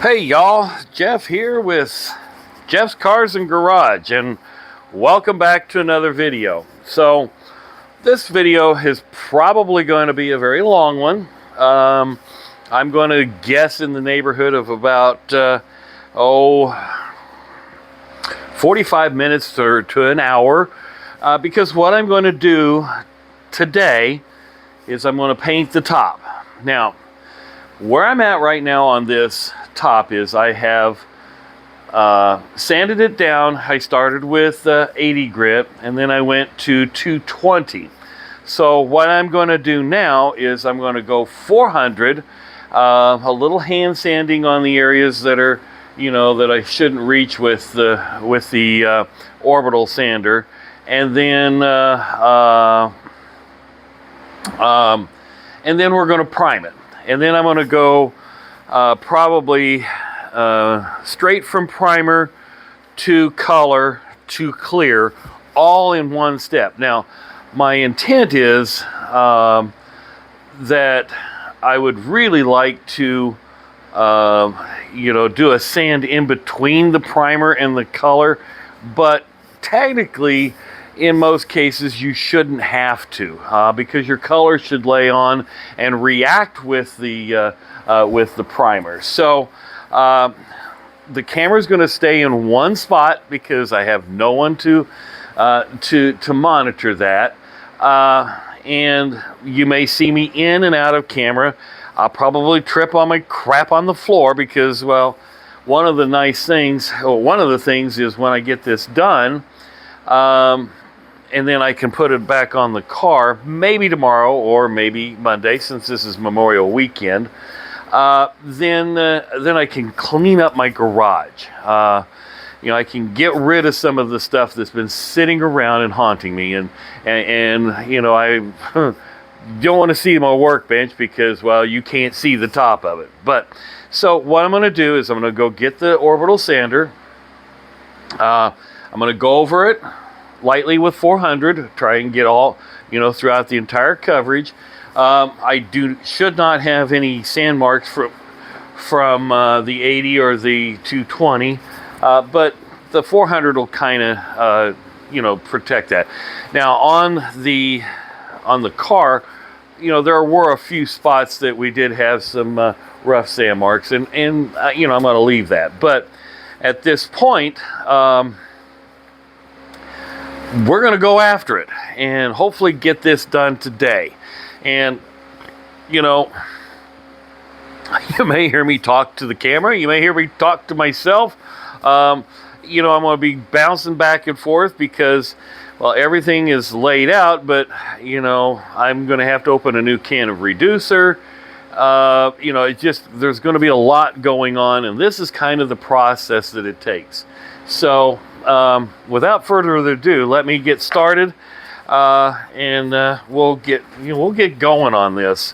Hey y'all, Jeff here with Jeff's Cars and Garage, and welcome back to another video. So this video is probably going to be a very long one. I'm going to guess in the neighborhood of about 45 minutes to an hour, because what I'm going to do today is I'm going to paint the top. Now, where I'm at right now on this top is I have sanded it down. I started with 80 grit and then I went to 220. So what I'm going to do now is I'm going to go 400, a little hand sanding on the areas that are, that I shouldn't reach with the orbital sander, and then we're going to prime it. And then I'm going to go probably straight from primer to color to clear, all in one step. Now, my intent is that I would really like to, do a sand in between the primer and the color, but technically, in most cases, you shouldn't have to, because your color should lay on and react with the primer. So the camera is going to stay in one spot because I have no one to monitor that, and you may see me in and out of camera. I'll probably trip on my crap on the floor because, well, one of the things is when I get this done, and then I can put it back on the car, maybe tomorrow or maybe Monday, since this is Memorial Weekend. Then I can clean up my garage. I can get rid of some of the stuff that's been sitting around and haunting me, and I don't want to see my workbench because, well, you can't see the top of it. But so what I'm going to do is I'm going to go get the orbital sander. I'm going to go over it lightly with 400, try and get all, throughout the entire coverage. I should not have any sand marks from the 80 or the 220, but the 400 will kind of, protect that. Now on the car, there were a few spots that we did have some rough sand marks, and I'm going to leave that. But at this point, we're going to go after it and hopefully get this done today. And, you may hear me talk to the camera. You may hear me talk to myself. I'm going to be bouncing back and forth because, well, everything is laid out, but, I'm going to have to open a new can of reducer. There's going to be a lot going on, and this is kind of the process that it takes. So, without further ado, let me get started, and we'll get going on this.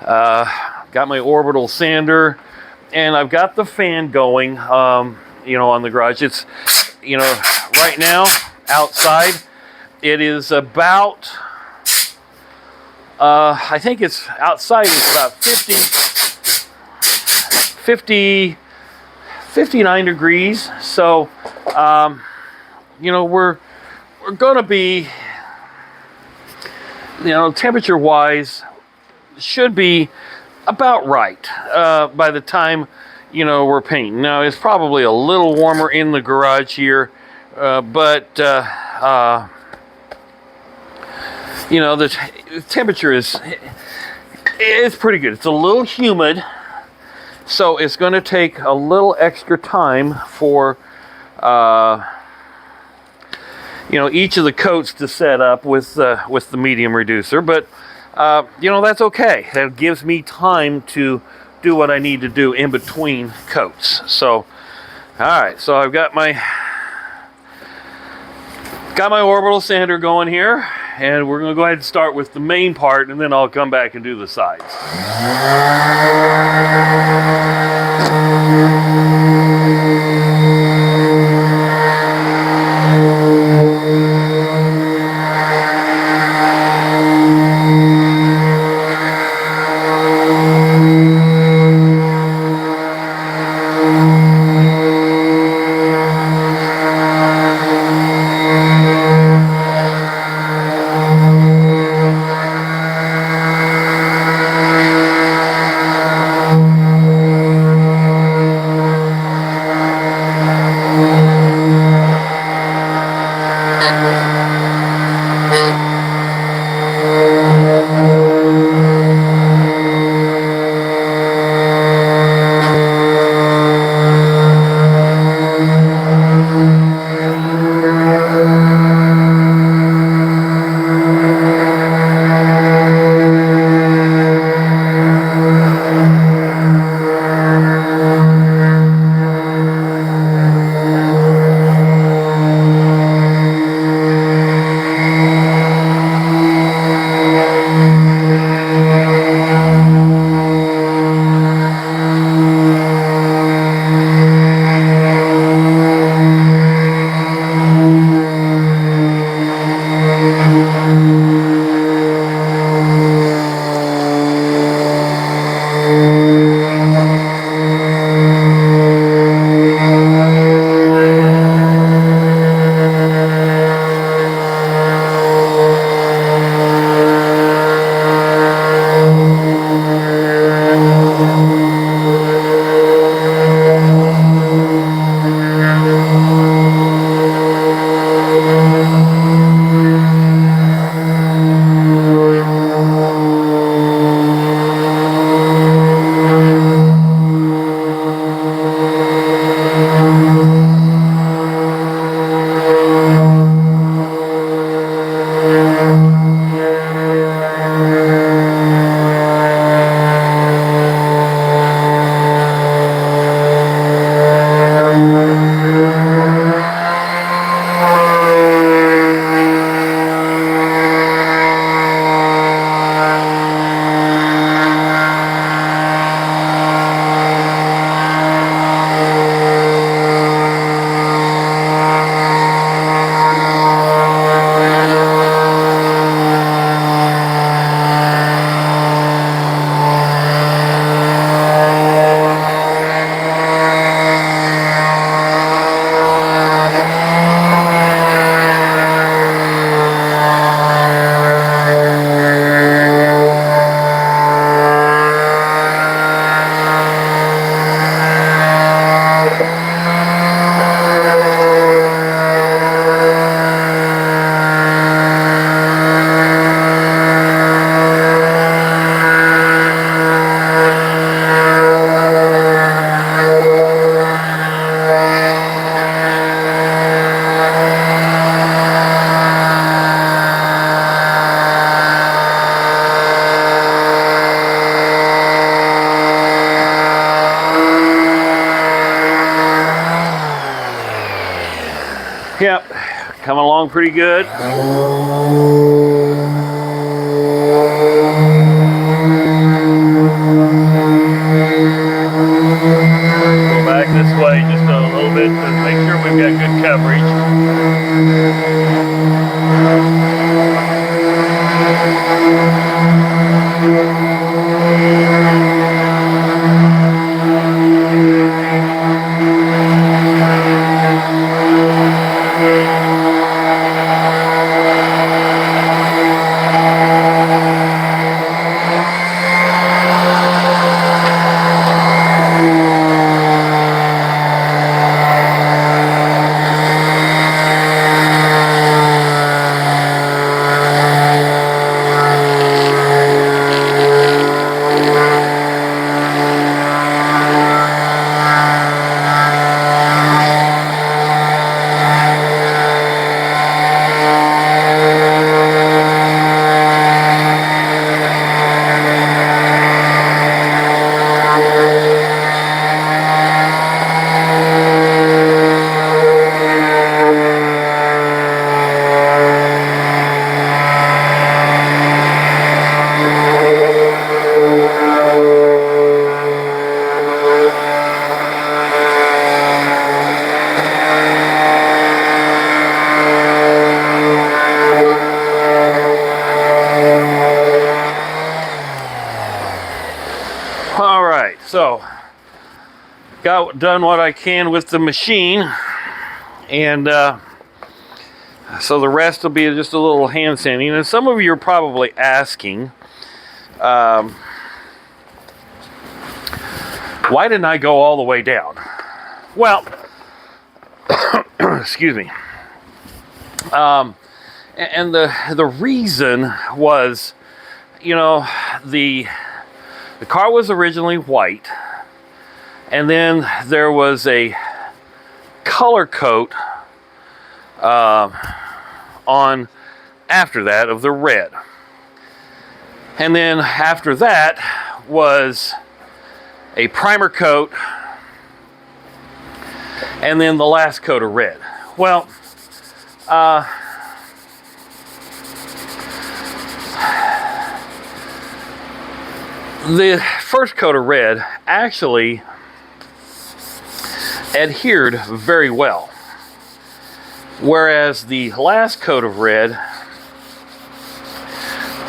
Got my orbital sander, and I've got the fan going, on the garage. It's, right now outside, it is about, I think it's outside. It's about 59 degrees. So, we're going to be, temperature wise, should be about right by the time, we're painting. Now, it's probably a little warmer in the garage here, but the temperature is pretty good. It's a little humid, so it's going to take a little extra time for each of the coats to set up with the medium reducer, but that's okay. That gives me time to do what I need to do in between coats. So, all right. So I've got my orbital sander going here, and we're going to go ahead and start with the main part, and then I'll come back and do the sides. Yep, coming along pretty good. Go back this way just a little bit to make sure we've got good coverage. All right, so got done what I can with the machine, and so the rest will be just a little hand sanding. And some of you are probably asking, why didn't I go all the way down? Well, excuse me. And the reason was, you know, the car was originally white, and then there was a color coat on after that of the red. And then after that was a primer coat, and then the last coat of red. Well, the first coat of red actually adhered very well, whereas the last coat of red,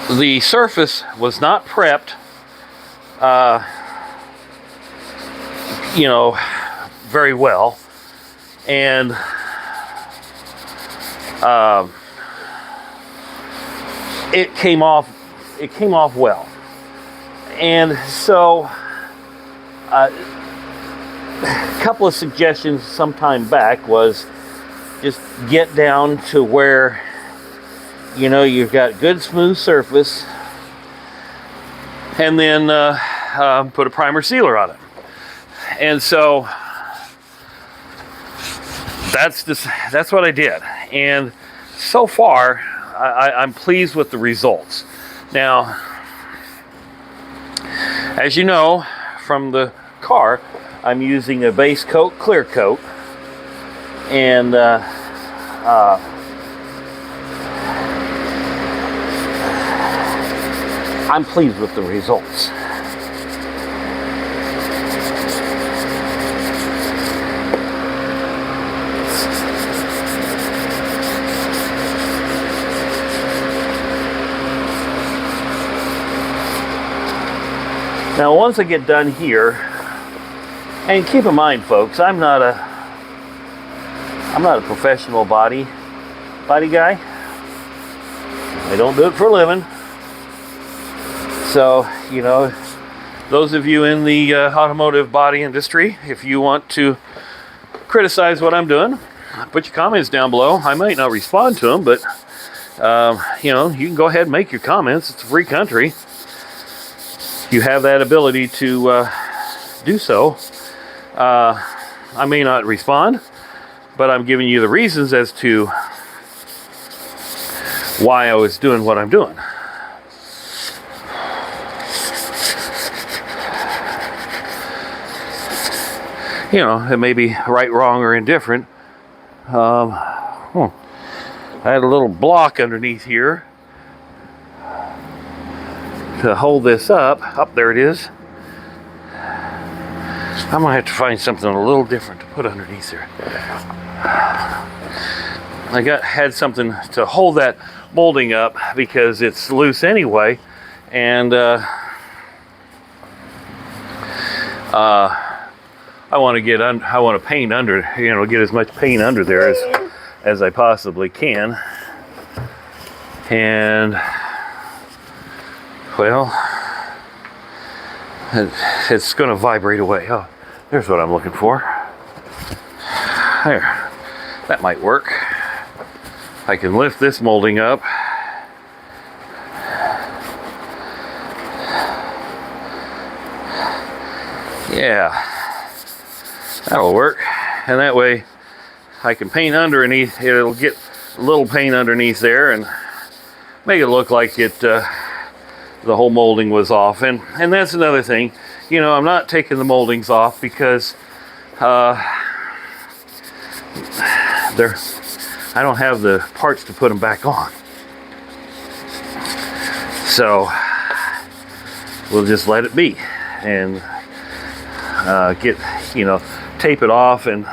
the surface was not prepped, you know, very well, and it came off well. And so, a couple of suggestions some time back was just get down to where, you know, you've got good smooth surface, and then put a primer sealer on it. And so that's what I did. And so far, I'm pleased with the results. Now, as you know from the car, I'm using a base coat, clear coat, and I'm pleased with the results. Now, once I get done here, and keep in mind, folks, I'm not a professional body guy. I don't do it for a living. So, you know, those of you in the automotive body industry, if you want to criticize what I'm doing, put your comments down below. I might not respond to them, but you know, you can go ahead and make your comments. It's a free country. You have that ability to do so. I may not respond, but I'm giving you the reasons as to why I was doing what I'm doing. You know, it may be right, wrong, or indifferent. I had a little block underneath here to hold this up. Up there it is. I'm gonna have to find something a little different to put underneath there. I had something to hold that molding up because it's loose anyway, and I want to paint under, get as much paint under there as I possibly can. And well, it's going to vibrate away. Oh, there's what I'm looking for. There, that might work. I can lift this molding up. Yeah, that'll work. And that way I can paint underneath. It'll get a little paint underneath there and make it look like the whole molding was off. And that's another thing. I'm not taking the moldings off because I don't have the parts to put them back on. So we'll just let it be and tape it off. And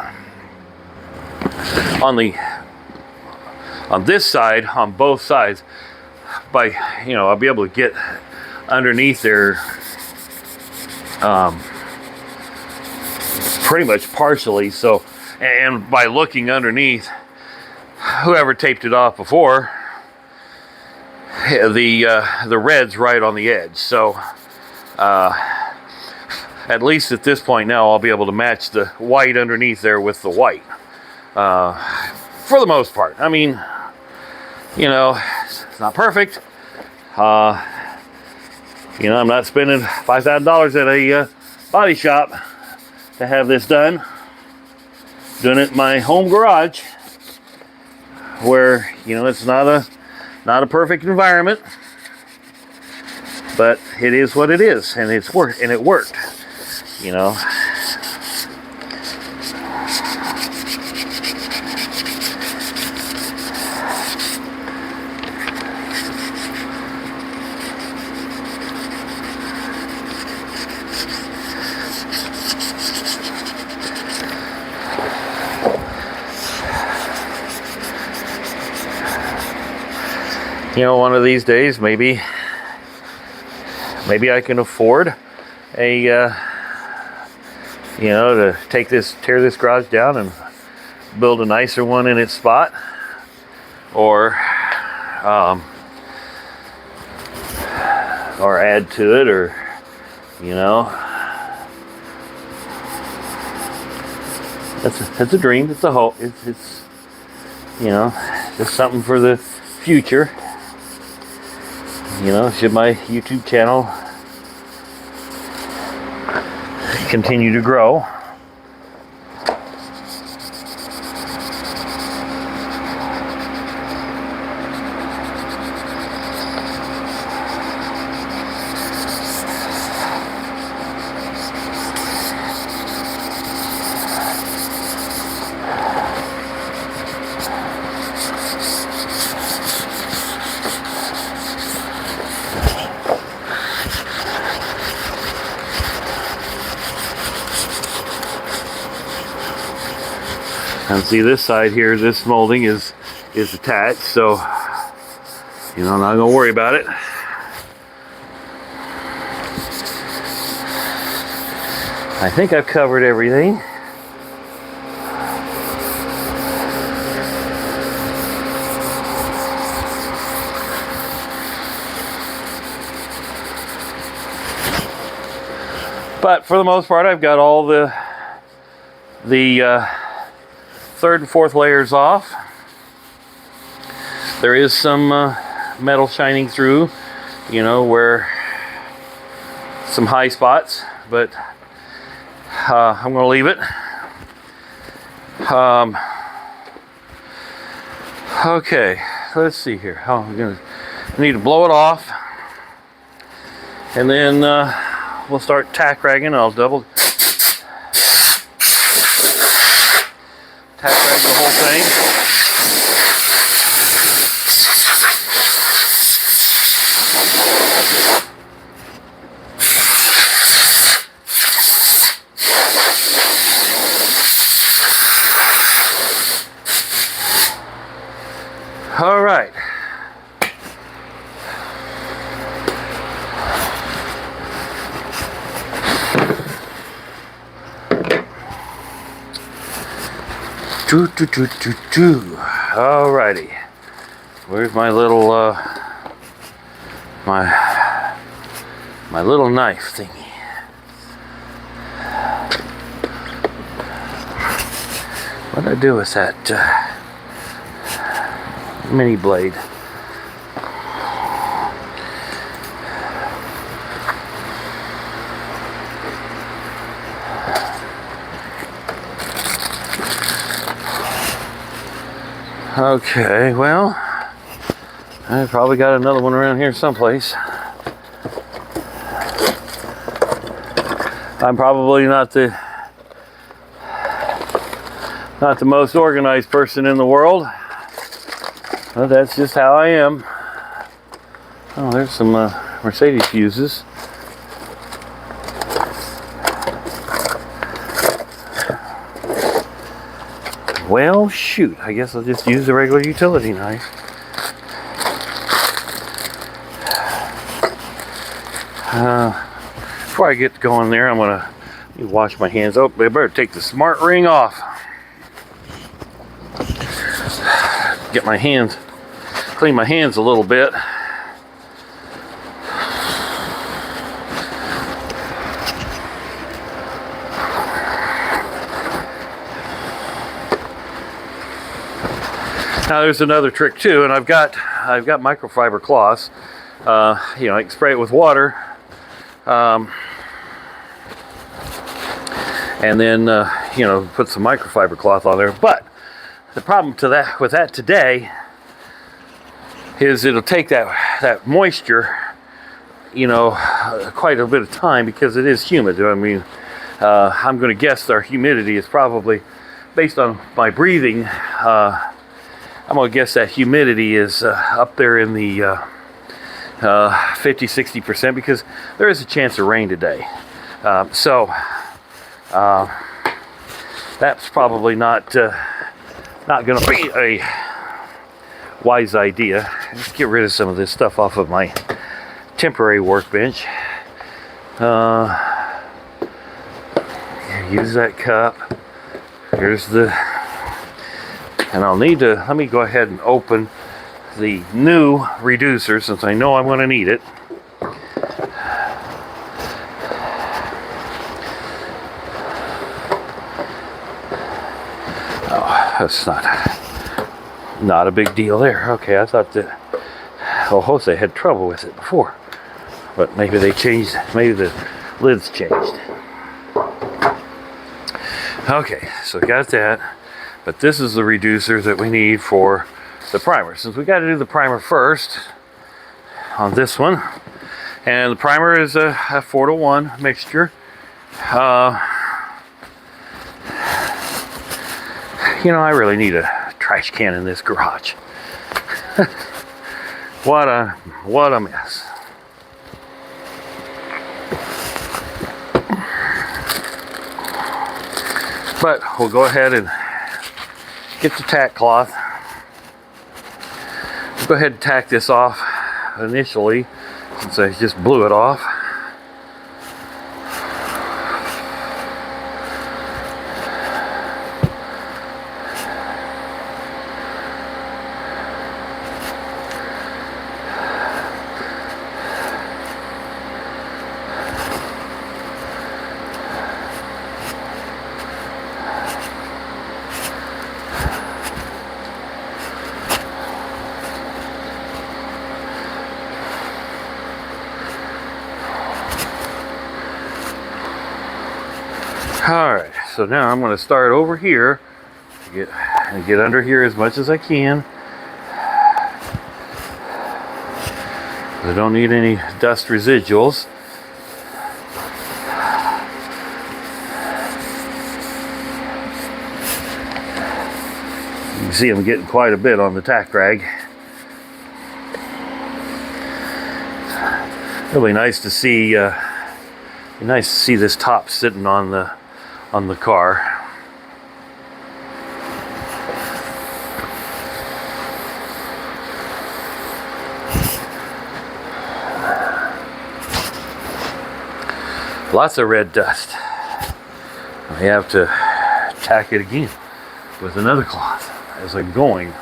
on this side, on both sides, I'll be able to get underneath there pretty much partially. So, and by looking underneath, whoever taped it off before, the red's right on the edge. So at least at this point now, I'll be able to match the white underneath there with the white for the most part. I mean, it's not perfect. I'm not spending $5,000 at a body shop to have this done. Doing it in my home garage, where it's not a perfect environment, but it is what it is, and it worked. One of these days, maybe I can afford to tear this garage down and build a nicer one in its spot, or add to it, or that's a dream. It's a hope. It's just something for the future. Should my YouTube channel continue to grow. And see, this side here, this molding is attached, so I'm not gonna worry about it. I think I've covered everything. But for the most part, I've got all the third and fourth layers off. There is some metal shining through, where some high spots, but I'm going to leave it. Okay, let's see here. I need to blow it off, and then we'll start tack ragging. I'll double tack rag the whole thing. Alrighty. Where's my little my little knife thingy? What did I do with that mini blade? Okay, well, I probably got another one around here someplace. I'm probably not the most organized person in the world, but that's just how I am. Oh, there's some Mercedes fuses. Well, shoot, I guess I'll just use the regular utility knife. Before I get going there, I'm gonna wash my hands. Oh, I better take the smart ring off. Get my hands, clean my hands a little bit. Now there's another trick too, and I've got microfiber cloths. You know, I can spray it with water, and then you know, put some microfiber cloth on there. But the problem with that today is it'll take that moisture, you know, quite a bit of time because it is humid. I mean, I'm going to guess our humidity is probably, based on my breathing, I'm going to guess that humidity is up there in the 50-60% because there is a chance of rain today. So that's probably not going to be a wise idea. Let's get rid of some of this stuff off of my temporary workbench. Use that cup. Here's the... And I'll need to, let me go ahead and open the new reducer since I know I'm going to need it. Oh, that's not a big deal there. Okay, I thought that Jose had trouble with it before, but maybe they changed, maybe the lids changed. Okay, so we got that. But this is the reducer that we need for the primer. Since we got to do the primer first on this one, and the primer is a 4-to-1 mixture. You know, I really need a trash can in this garage. What a mess. But we'll go ahead and get the tack cloth. We'll go ahead and tack this off initially since I just blew it off. All right, so now I'm going to start over here to get under here as much as I can. I don't need any dust residuals. You can see I'm getting quite a bit on the tack rag. Really nice to see. Nice to see this top sitting on the car. Lots of red dust. I have to tack it again. with another cloth as I'm going.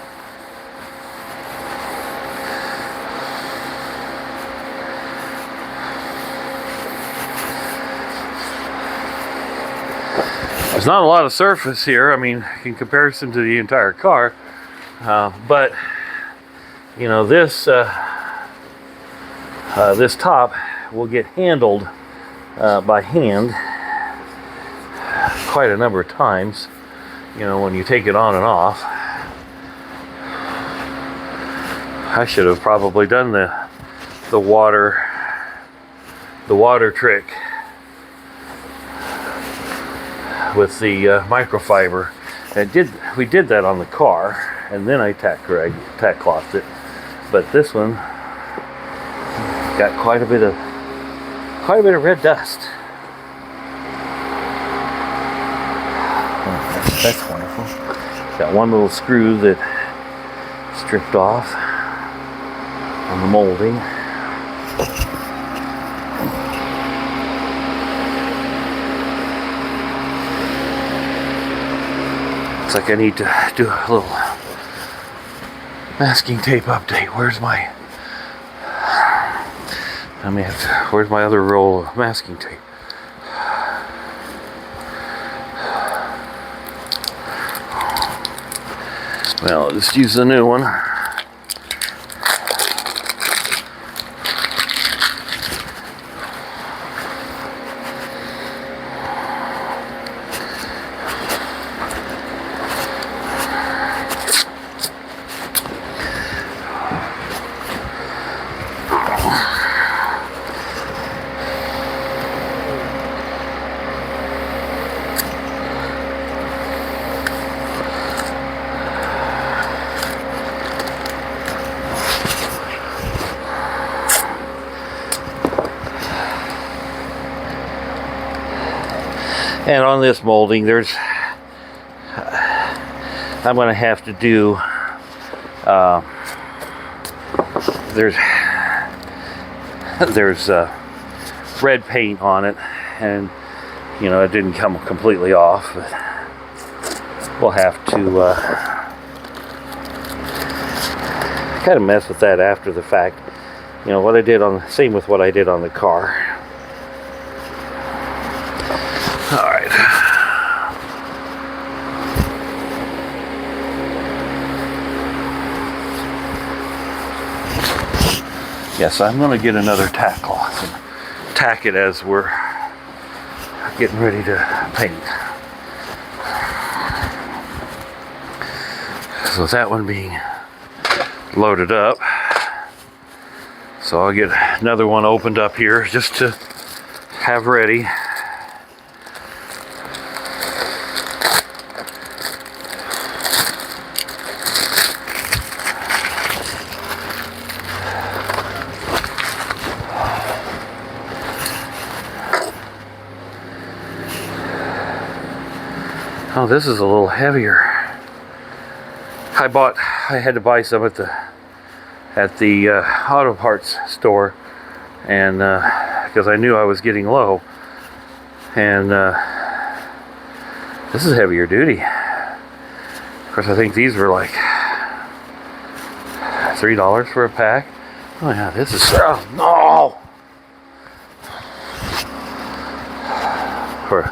There's not a lot of surface here, I mean, in comparison to the entire car, but you know, this this top will get handled by hand quite a number of times, you know, when you take it on and off. I should have probably done the water trick with the microfiber. We did that on the car, and then I tack clothed it. But this one got quite a bit of red dust. Oh, that's wonderful. Got one little screw that stripped off on the molding. Looks like I need to do a little masking tape update. Where's my other roll of masking tape? Well, I'll just use the new one. And on this molding, I'm going to have to do, there's red paint on it, and you know, it didn't come completely off, but we'll have to kind of mess with that after the fact. You know, same with what I did on the car. Alright. Yes, I'm going to get another tack cloth and tack it as we're getting ready to paint. So with that one being loaded up, so I'll get another one opened up here just to have ready. Oh, this is a little heavier. I had to buy some at the auto parts store, and because I knew I was getting low, and this is heavier duty. Of course, I think these were like $3 for a pack. Oh yeah, this is, oh no! For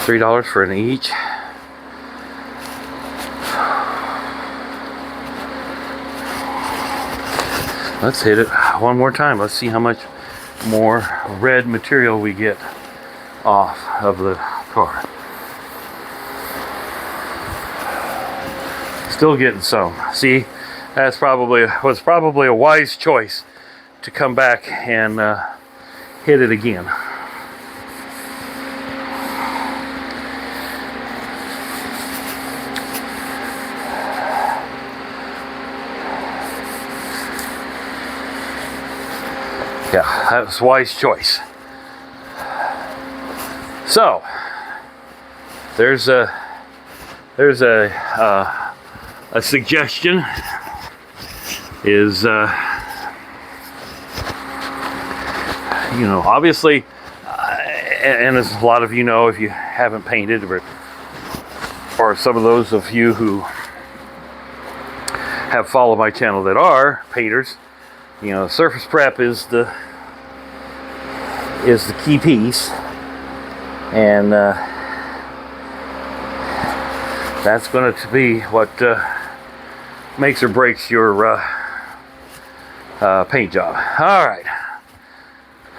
$3 for an each. Let's hit it one more time. Let's see how much more red material we get off of the car. Still getting some. See, was probably a wise choice to come back and hit it again. Yeah, that was a wise choice. So there's a suggestion is you know, obviously, and as a lot of you know, if you haven't painted, but or some of those of you who have followed my channel that are painters, you know, surface prep is the key piece, and that's going to be what makes or breaks your paint job. All right,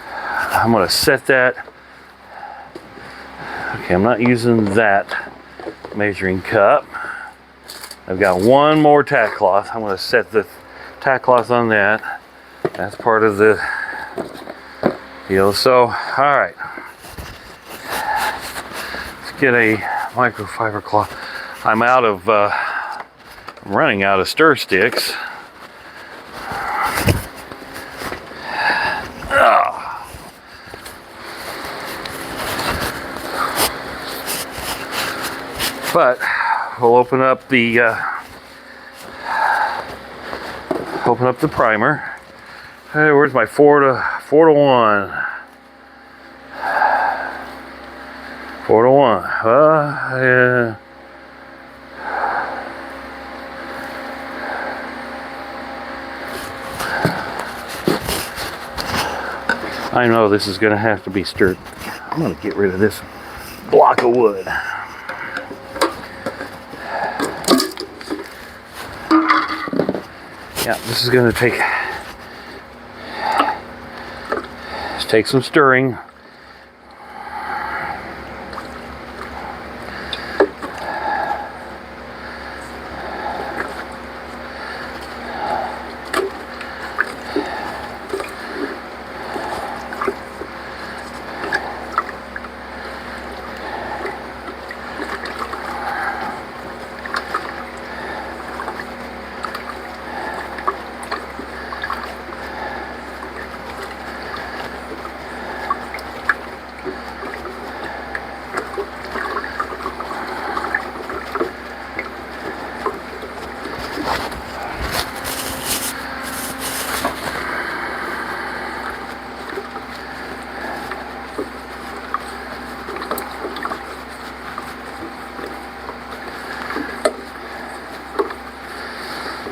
I'm going to set that. Okay, I'm not using that measuring cup. I've got one more tack cloth. I'm going to set the tack cloth on that. That's part of the deal. So, all right, let's get a microfiber cloth. I'm running out of stir sticks. But we'll open up the primer. Hey, where's my 4 to 1? 4 to 1. Yeah. I know this is going to have to be stirred. I'm going to get rid of this block of wood. Yeah, this is going to take some stirring.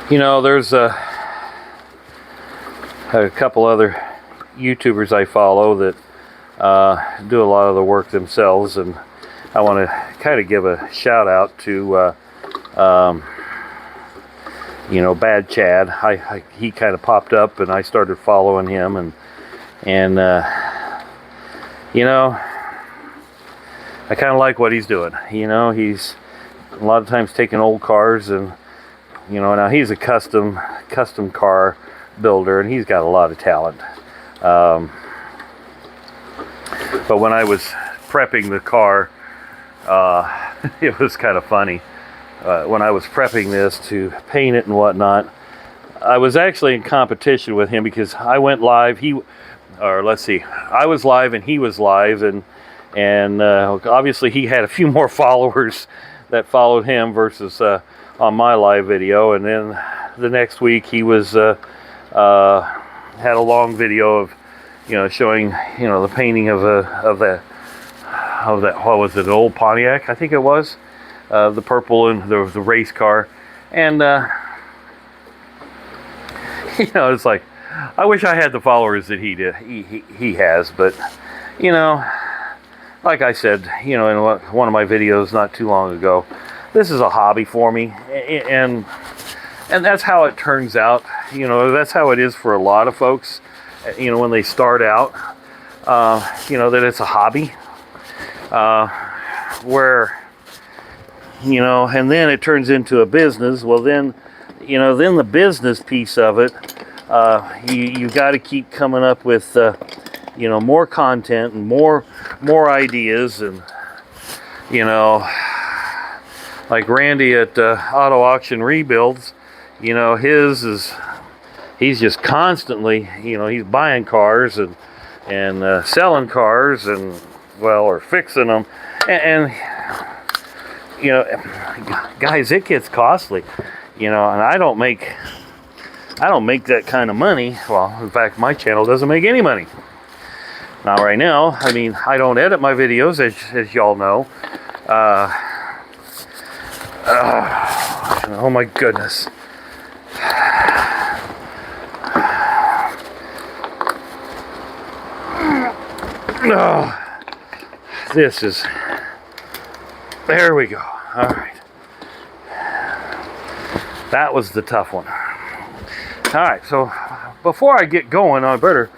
You know, there's a couple other YouTubers I follow that do a lot of the work themselves, and I want to kind of give a shout out to you know, Bad Chad. He kind of popped up and I started following him, and you know, I kind of like what he's doing. You know, he's a lot of times taking old cars, and you know, now he's a custom car builder, and he's got a lot of talent. But when I was prepping the car, it was kind of funny. When I was prepping this to paint it and whatnot, I was actually in competition with him because I went live. I was live and he was live, and obviously he had a few more followers that followed him versus on my live video. And then the next week he was had a long video of, you know, showing, you know, the painting of that, what was it, an old Pontiac, I think it was, the purple and the race car. And you know, it's like, I wish I had the followers that he has. But you know, like I said, you know, in one of my videos not too long ago, this is a hobby for me, and that's how it turns out. You know, that's how it is for a lot of folks, you know, when they start out, you know, that it's a hobby, where, you know, and then it turns into a business. Well, then, you know, then the business piece of it, you got to keep coming up with, you know, more content and more ideas. And, you know, like Randy at Auto Auction Rebuilds, you know, he's just constantly, you know, he's buying cars and selling cars, and, well, or fixing them, and you know, guys, it gets costly, you know, and I don't make that kind of money. Well, in fact, my channel doesn't make any money. Not right now. I mean, I don't edit my videos, as y'all know. Oh my goodness. Oh, this is, there we go. All right. That was the tough one. All right, so before I get going, I better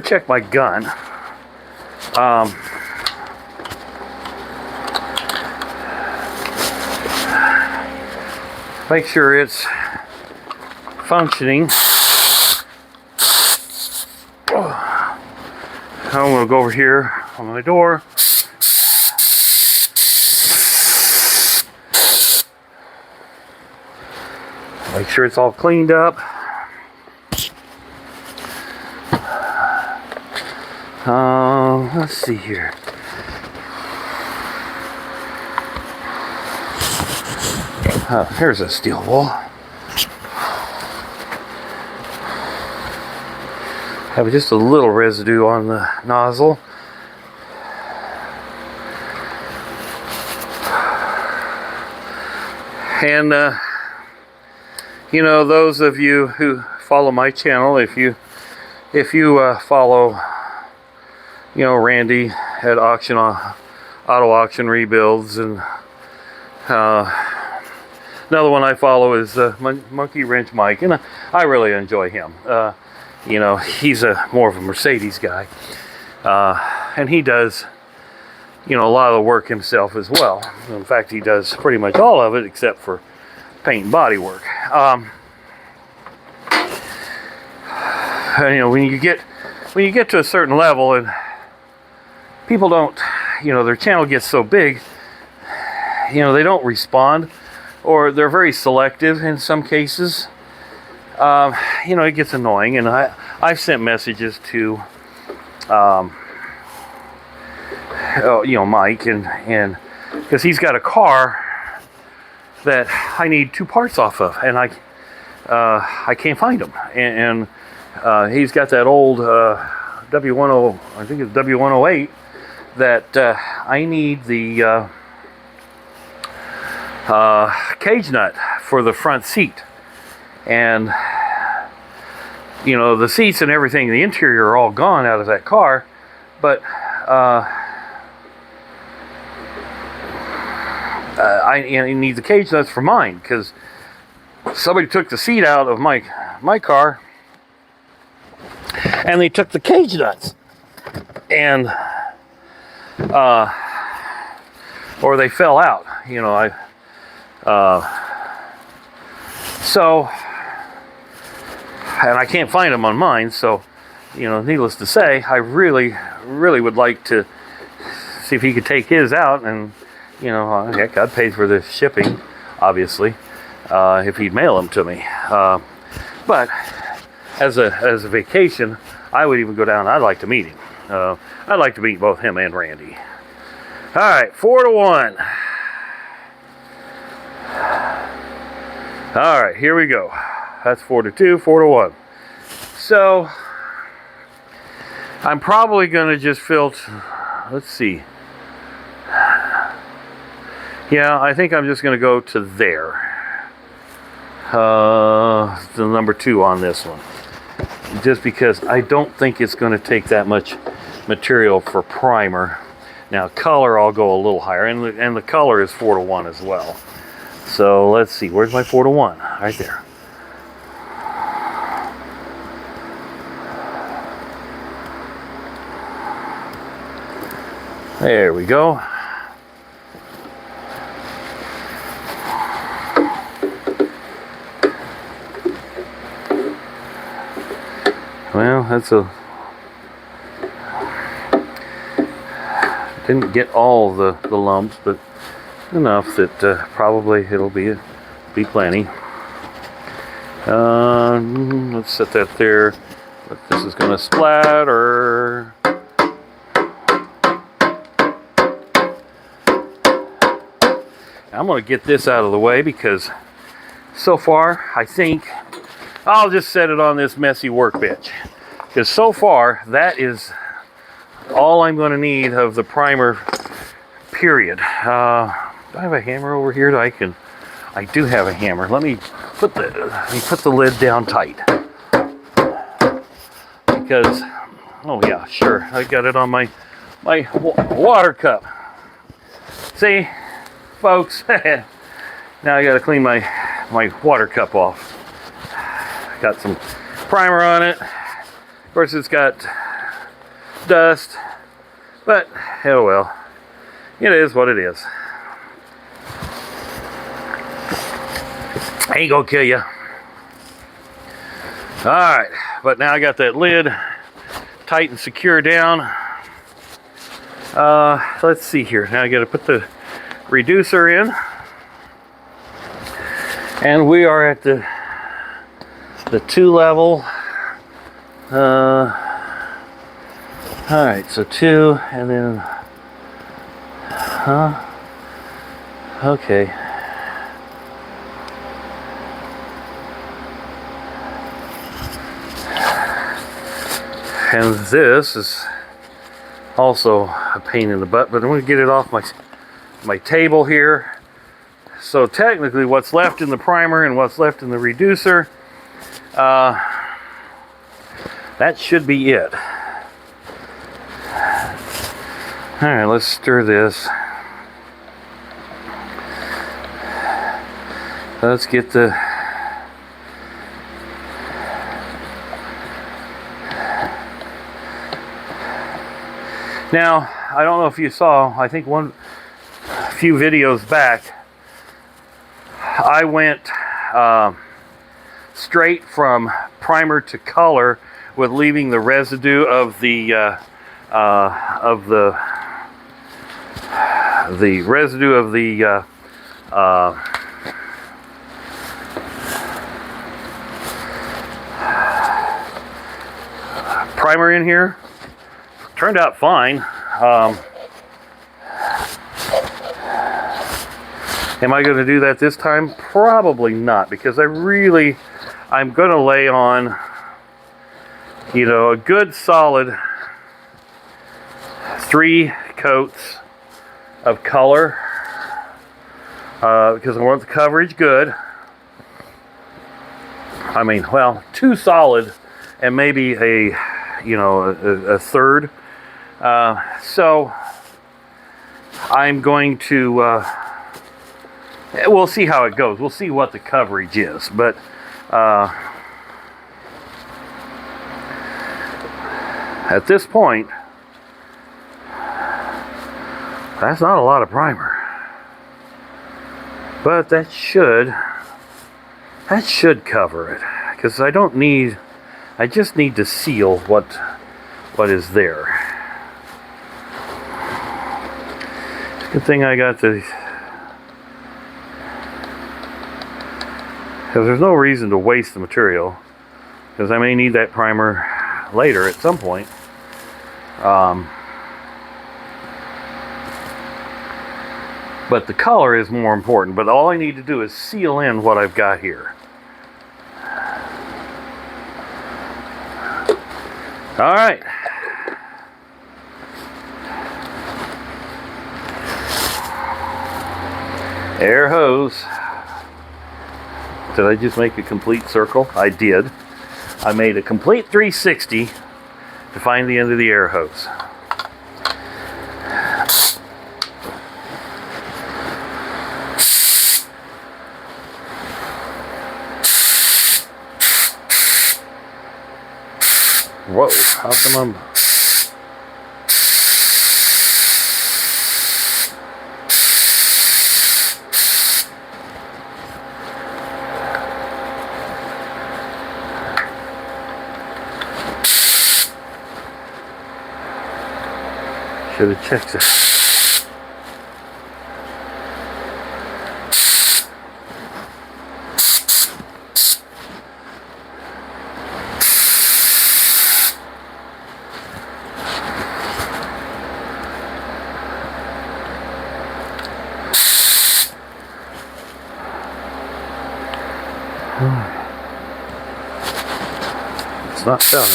check my gun. Make sure it's functioning. I'm going to go over here on my door. Make sure it's all cleaned up. Let's see here. Here's a steel wool. Have just a little residue on the nozzle. And you know, those of you who follow my channel, if you follow, you know, Randy at Auto Auction Rebuilds, and another one I follow is Monkey Wrench Mike, and I really enjoy him. You know, he's more of a Mercedes guy, and he does, you know, a lot of the work himself as well. In fact, he does pretty much all of it except for paint and body work. You know, when you get to a certain level and people don't, you know, their channel gets so big, you know, they don't respond, or they're very selective in some cases. You know, it gets annoying, and I've sent messages to you know, Mike, and because he's got a car that I need 2 parts off of, and I can't find them, and he's got that old W10, I think it's W108, that I need the cage nut for the front seat. And you know, the seats and everything, the interior are all gone out of that car, but I need the cage nuts for mine, because somebody took the seat out of my car and they took the cage nuts, and or they fell out, you know. So, and I can't find them on mine, so, you know, needless to say, I really would like to see if he could take his out, and, you know, heck, I'd pay for the shipping, obviously, if he'd mail them to me. But as a vacation, I would even go down. I'd like to meet him. I'd like to meet both him and Randy. All right, 4-1. All right, here we go. That's 4-2, 4-1. So I'm probably going to just let's see. Yeah, I think I'm just going to go to there. The number 2 on this one. Just because I don't think it's going to take that much material for primer. Now, color, I'll go a little higher. And the color is 4-1 as well. So let's see. Where's my 4-1? Right there. There we go. Well, didn't get all the lumps, but enough that probably it'll be plenty. Let's set that there. But this is going to splatter. I'm going to get this out of the way, because so far I think I'll just set it on this messy workbench, because so far that is all I'm going to need of the primer, period. Do I have a hammer over here that I can I do have a hammer. Let me put the lid down tight. Because, oh yeah, sure, I got it on my water cup. See, folks, now I got to clean my water cup off. Got some primer on it. Of course, it's got dust, but oh well, it is what it is. Ain't gonna kill you. All right, but now I got that lid tight and secure down. Let's see here. Now I got to put the reducer in, and we are at the 2 level. All right, so 2, and then, okay. And this is also a pain in the butt, but I'm going to get it off my table here. So technically what's left in the primer and what's left in the reducer, that should be it. All right, let's stir this. Let's get the Now, I don't know if you saw, I think a few videos back, I went straight from primer to color with leaving the residue of the residue of the primer in here. Turned out fine. Am I going to do that this time? Probably not, because I'm going to lay on, a good solid 3 coats of color, because I want the coverage good. I mean, well, 2 solid and maybe a third. So I'm going to, we'll see how it goes. We'll see what the coverage is. But at this point, that's not a lot of primer. But that should cover it. Because I just need to seal what is there. Good thing I got the, because there's no reason to waste the material, because I may need that primer later at some point. But the color is more important. But all I need to do is seal in what I've got here. All right. Air hose. Did I just make a complete circle? I did. I made a complete 360 to find the end of the air hose. Whoa, how come I'm... Should have checked it. It's not done.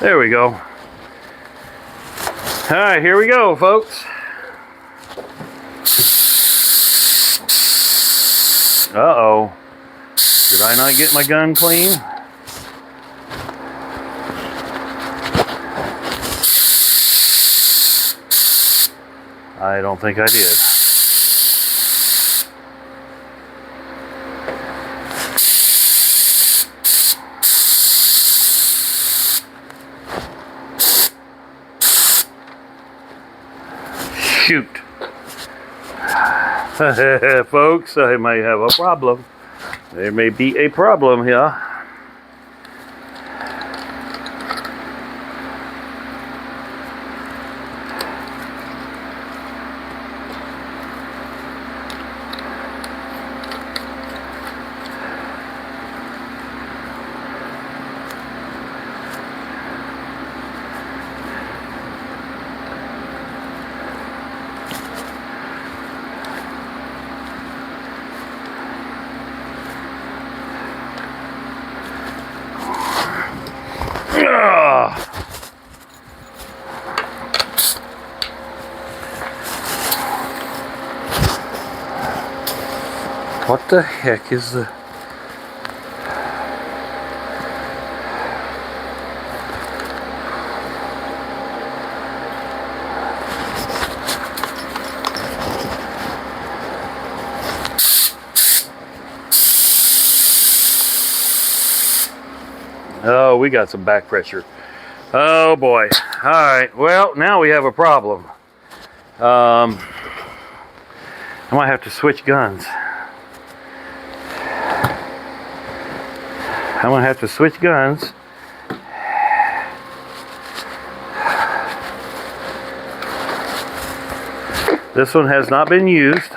There we go. All right, here we go, folks. Uh-oh. Did I not get my gun clean? I don't think I did. Shoot. Folks, I might have a problem. There may be a problem here. What the heck is the... Oh, we got some back pressure. Oh boy. All right. Well, now we have a problem. I might have to switch guns. I'm gonna have to switch guns. This one has not been used.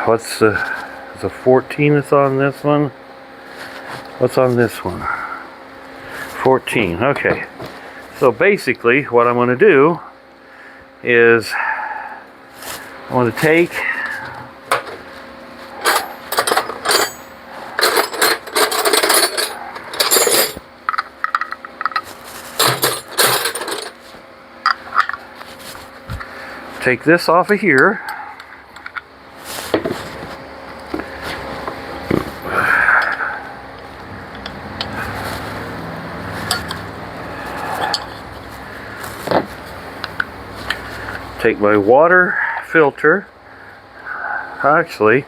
What's the 14 that's on this one? What's on this one? 14. Okay. So basically, what I'm going to do is I want to take this off of here. Take my water filter. Actually,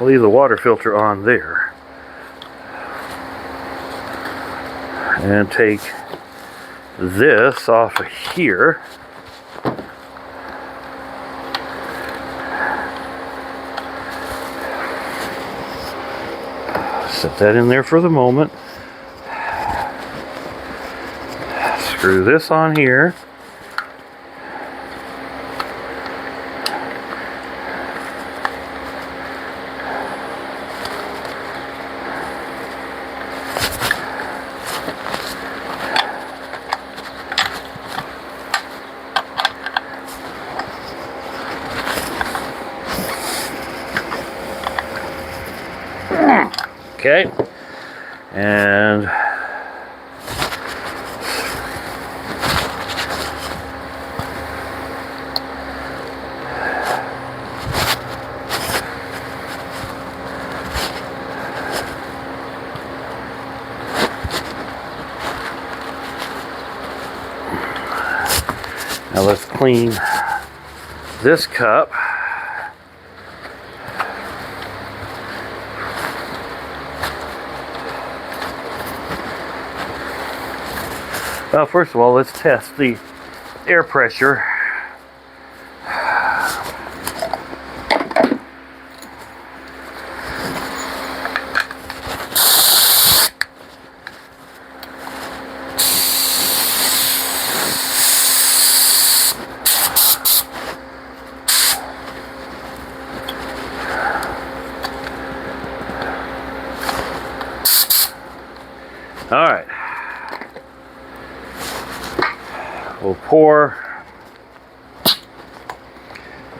I'll leave the water filter on there. And take this off of here. Set that in there for the moment. Screw this on here. Okay, and now let's clean this cup. Well, first of all, let's test the air pressure. All right. We'll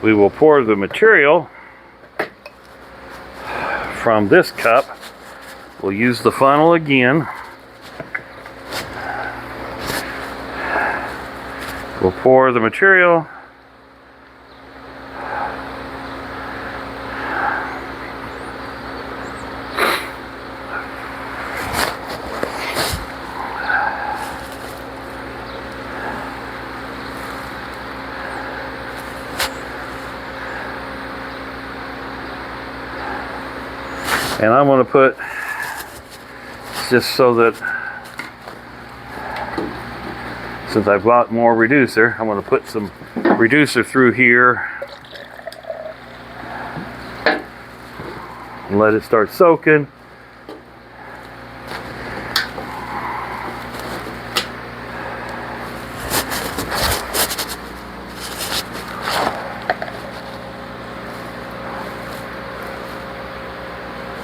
we will pour the material from this cup. We'll use the funnel again. We'll pour the material. And I'm going to put, just so that, since I've got more reducer, I'm going to put some reducer through here and let it start soaking.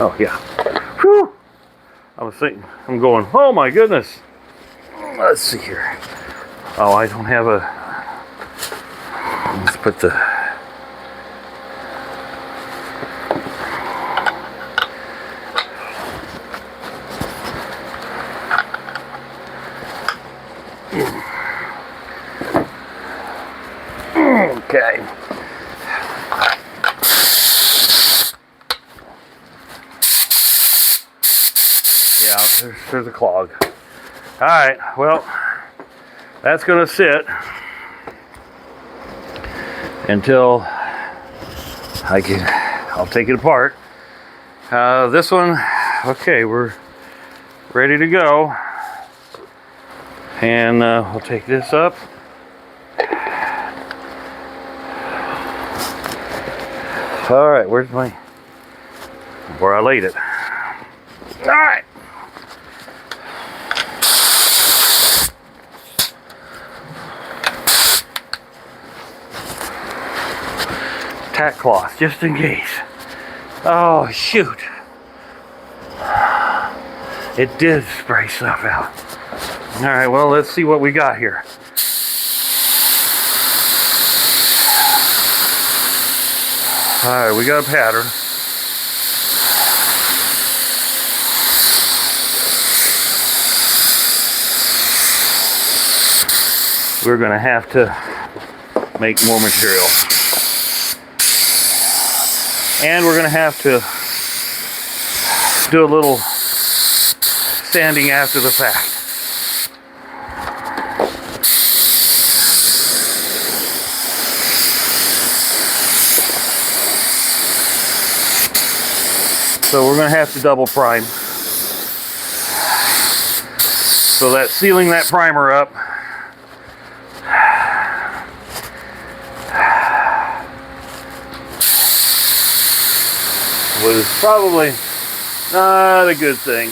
Oh yeah. Whew. I was thinking, I'm going, oh my goodness. Let's see here. Oh, I don't have a, let's put the, okay. Yeah, there's a clog. All right, well, that's going to sit until I'll take it apart. This one, okay, we're ready to go. And we'll take this up. All right, where I laid it. All right. Tack cloth, just in case. Oh, shoot. It did spray stuff out. All right, well, let's see what we got here. All right, we got a pattern. We're going to have to make more material. And we're going to have to do a little sanding after the fact. So we're going to have to double prime. So that's sealing that primer up. Was probably not a good thing.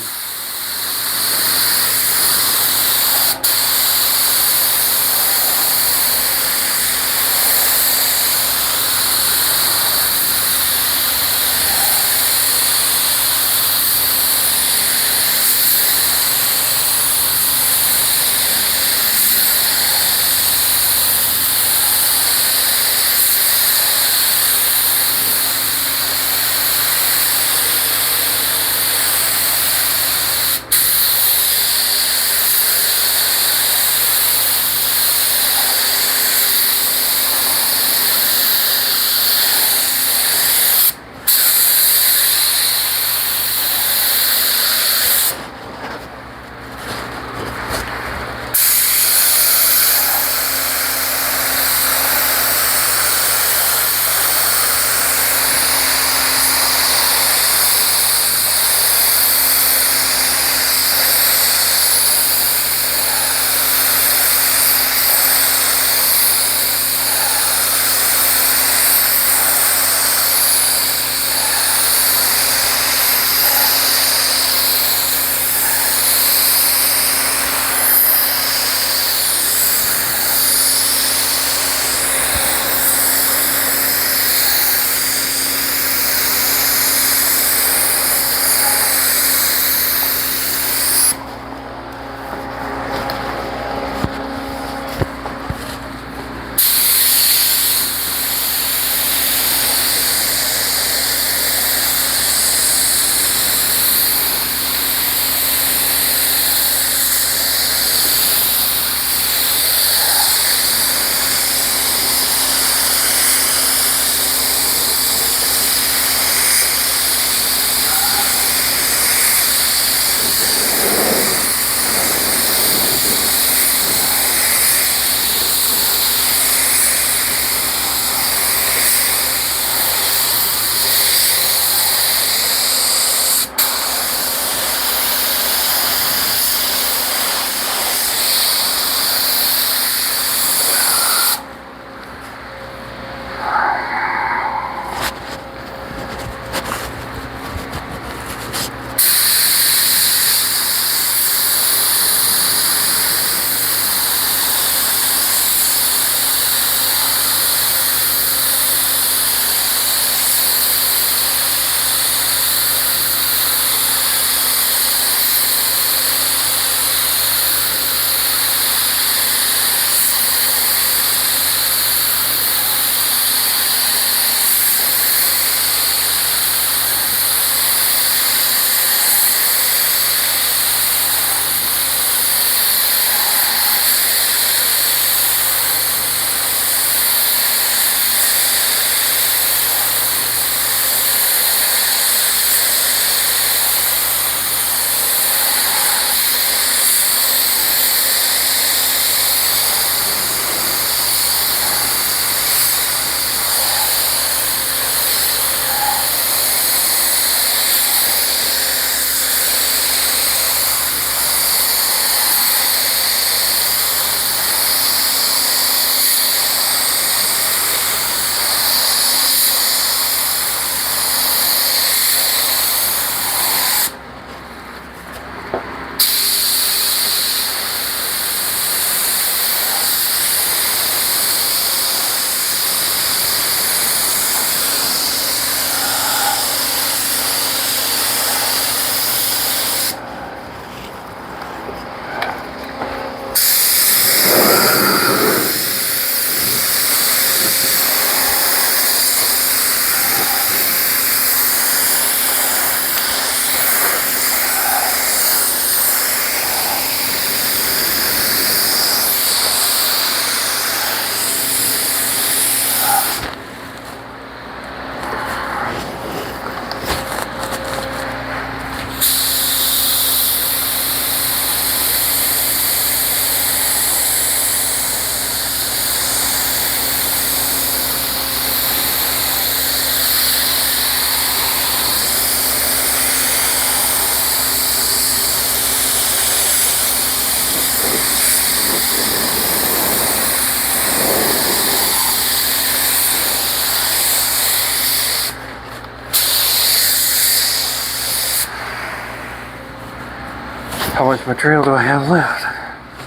material do I have left?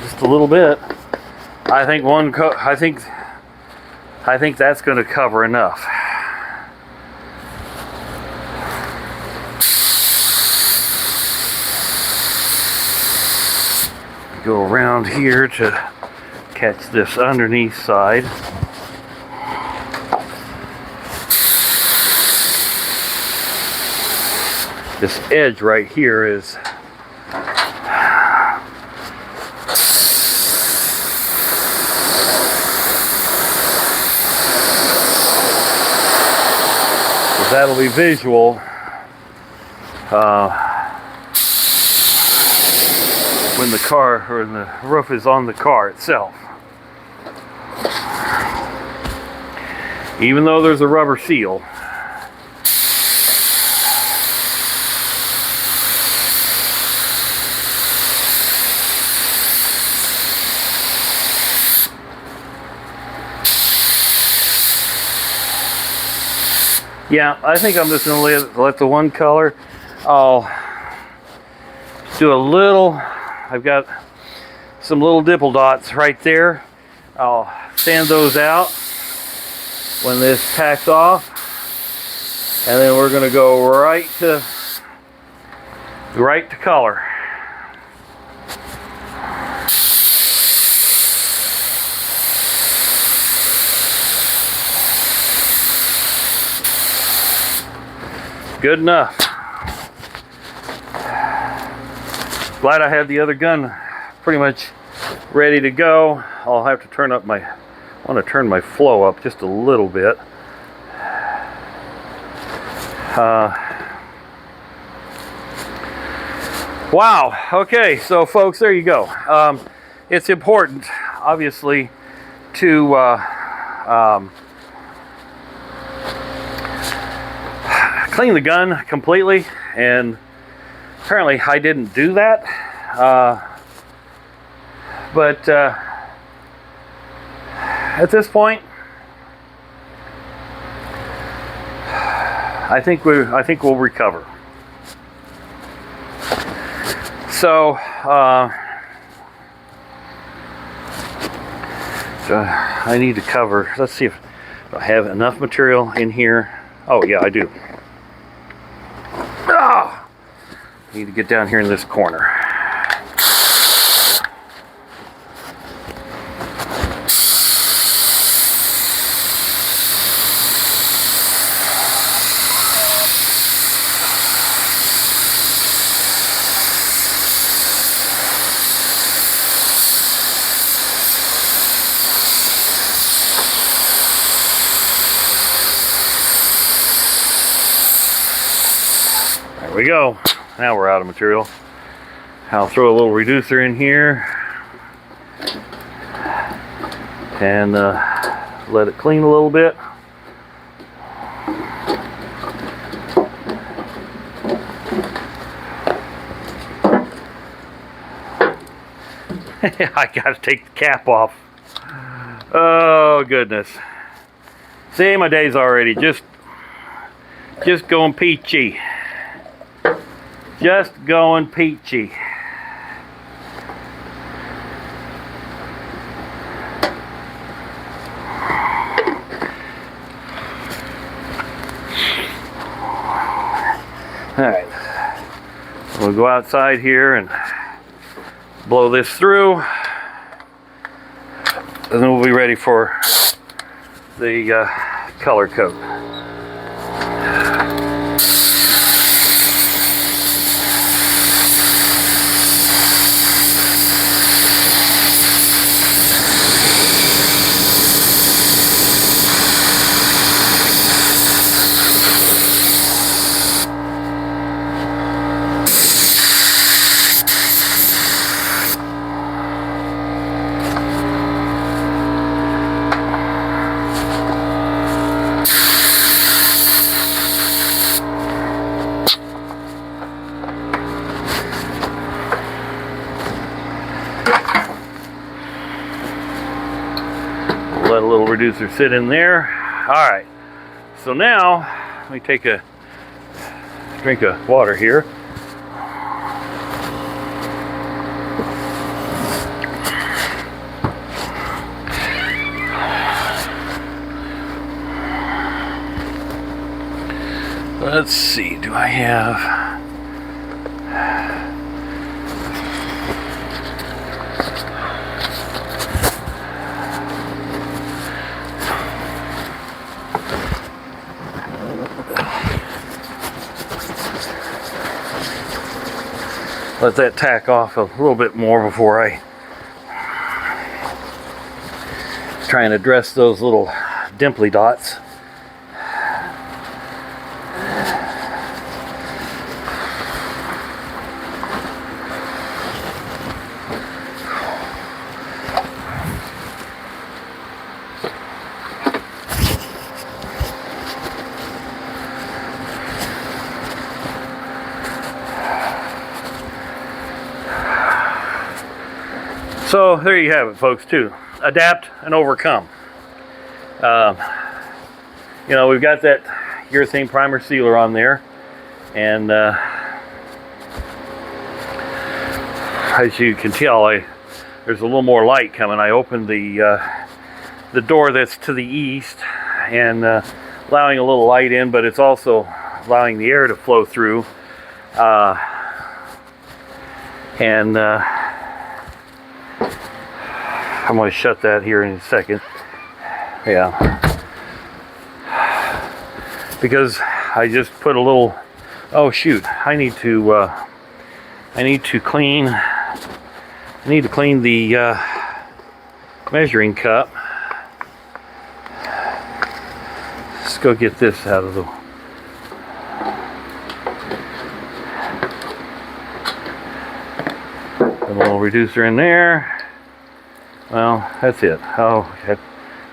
Just a little bit. I think I think that's going to cover enough. Go around here to catch this underneath side. This edge right here is that'll be visual when the car or the roof is on the car itself. Even though there's a rubber seal. Yeah, I think I'm just going to let the one color. I'll do a little, I've got some little dipple dots right there. I'll sand those out when this tacks off. And then we're going to go right to color. Good enough. Glad I had the other gun pretty much ready to go. I'll have to turn up my, I want to turn my flow up just a little bit. Wow. Okay, so folks, there you go. It's important, obviously, to clean the gun completely, and apparently I didn't do that. But at this point, I think we'll recover. So, I need to cover. Let's see if I have enough material in here. Oh yeah, I do. Ah! I need to get down here in this corner. There we go. Now we're out of material. I'll throw a little reducer in here and let it clean a little bit. I gotta take the cap off. Oh goodness. See, my day's already just going peachy. Just going peachy. Alright, we'll go outside here and blow this through, and then we'll be ready for the color coat. Let a little reducer sit in there. All right, so now let me take a drink of water here. see, do I have... Let that tack off a little bit more before I try and address those little dimply dots. So there you have it, folks, too. Adapt and overcome. You know, we've got that urethane primer sealer on there, and as you can tell, there's a little more light coming. I opened the door that's to the east and allowing a little light in, but it's also allowing the air to flow through. I'm going to shut that here in a second. Yeah. Because I just put a little... Oh shoot, I need to clean the measuring cup. Let's go get this out of the... A little reducer in there. Well, that's it. I'll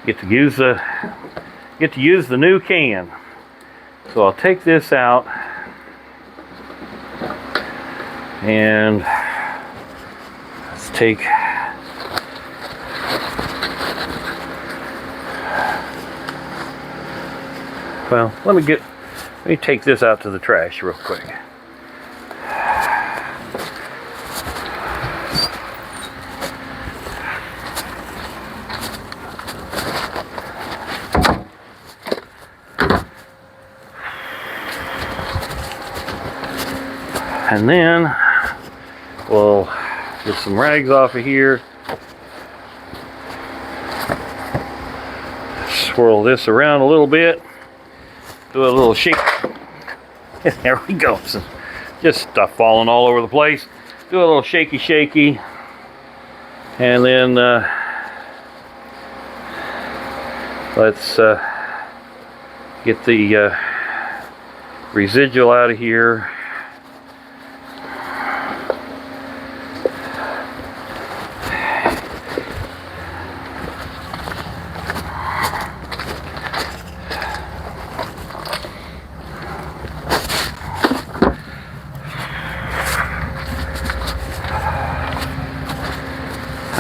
get to use the new can. So I'll take this out and let's take let me take this out to the trash real quick. And then we'll get some rags off of here. Swirl this around a little bit. Do a little shake. There we go. Just stuff falling all over the place. Do a little shaky. And then let's get the residual out of here.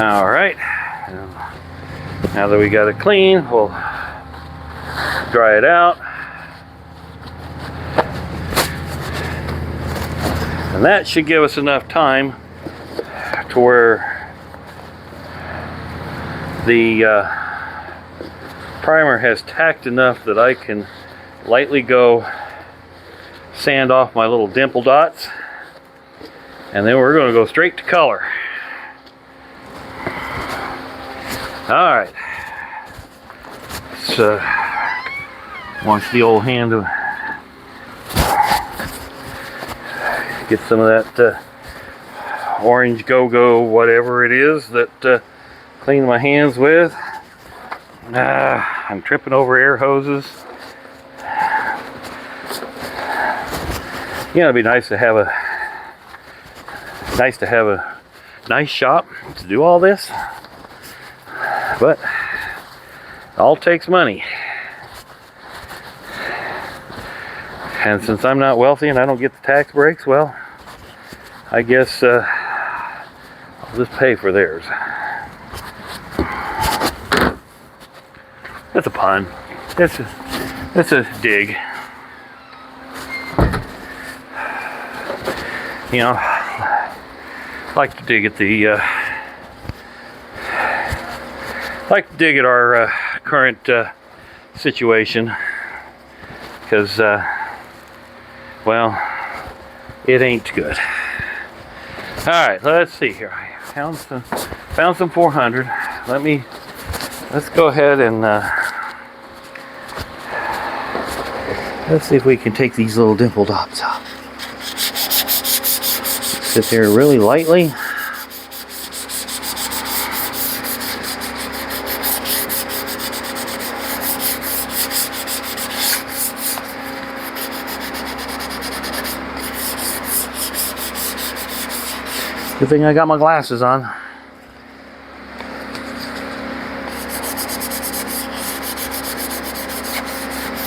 All right, now that we got it clean, we'll dry it out. And that should give us enough time to where the primer has tacked enough that I can lightly go sand off my little dimple dots. And then we're going to go straight to color. All right, so wants the old hand to get some of that orange go-go, whatever it is that clean my hands with. I'm tripping over air hoses. You know, it'd be nice to have a nice shop to do all this. But it all takes money. And since I'm not wealthy and I don't get the tax breaks, well, I guess I'll just pay for theirs. That's a pun. That's a dig. You know, I like to dig at our current situation, because well, it ain't good. All right, let's see here. I found some 400. Let's go ahead and let's see if we can take these little dimple dots out. Sit there really lightly. Good thing I got my glasses on.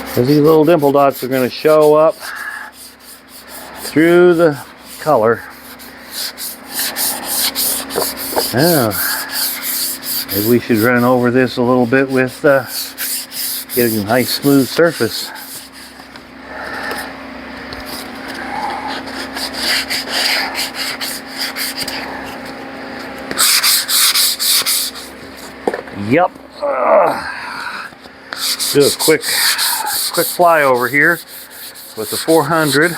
Because these little dimple dots are going to show up through the color. Now, maybe we should run over this a little bit with getting a nice smooth surface. Yep. Do a quick flyover here with the 400.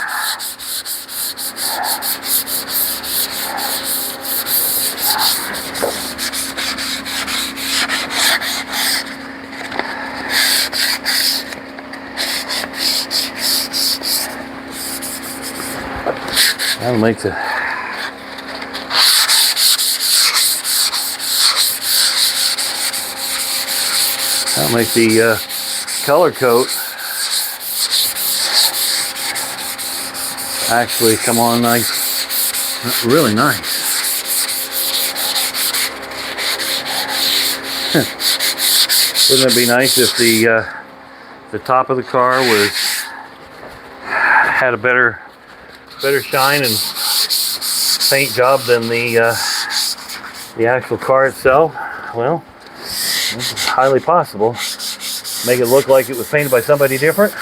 That'll make the color coat actually come on nice, really nice. Wouldn't it be nice if the top of the car had a better shine and paint job than the actual car itself? Well, it's highly possible. Make it look like it was painted by somebody different.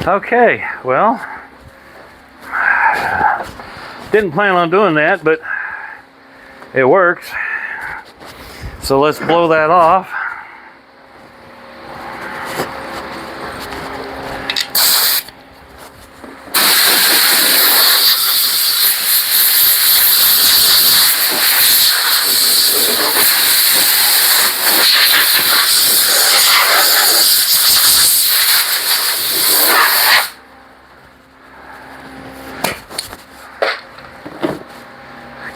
Okay, well, didn't plan on doing that, but it works. So let's blow that off.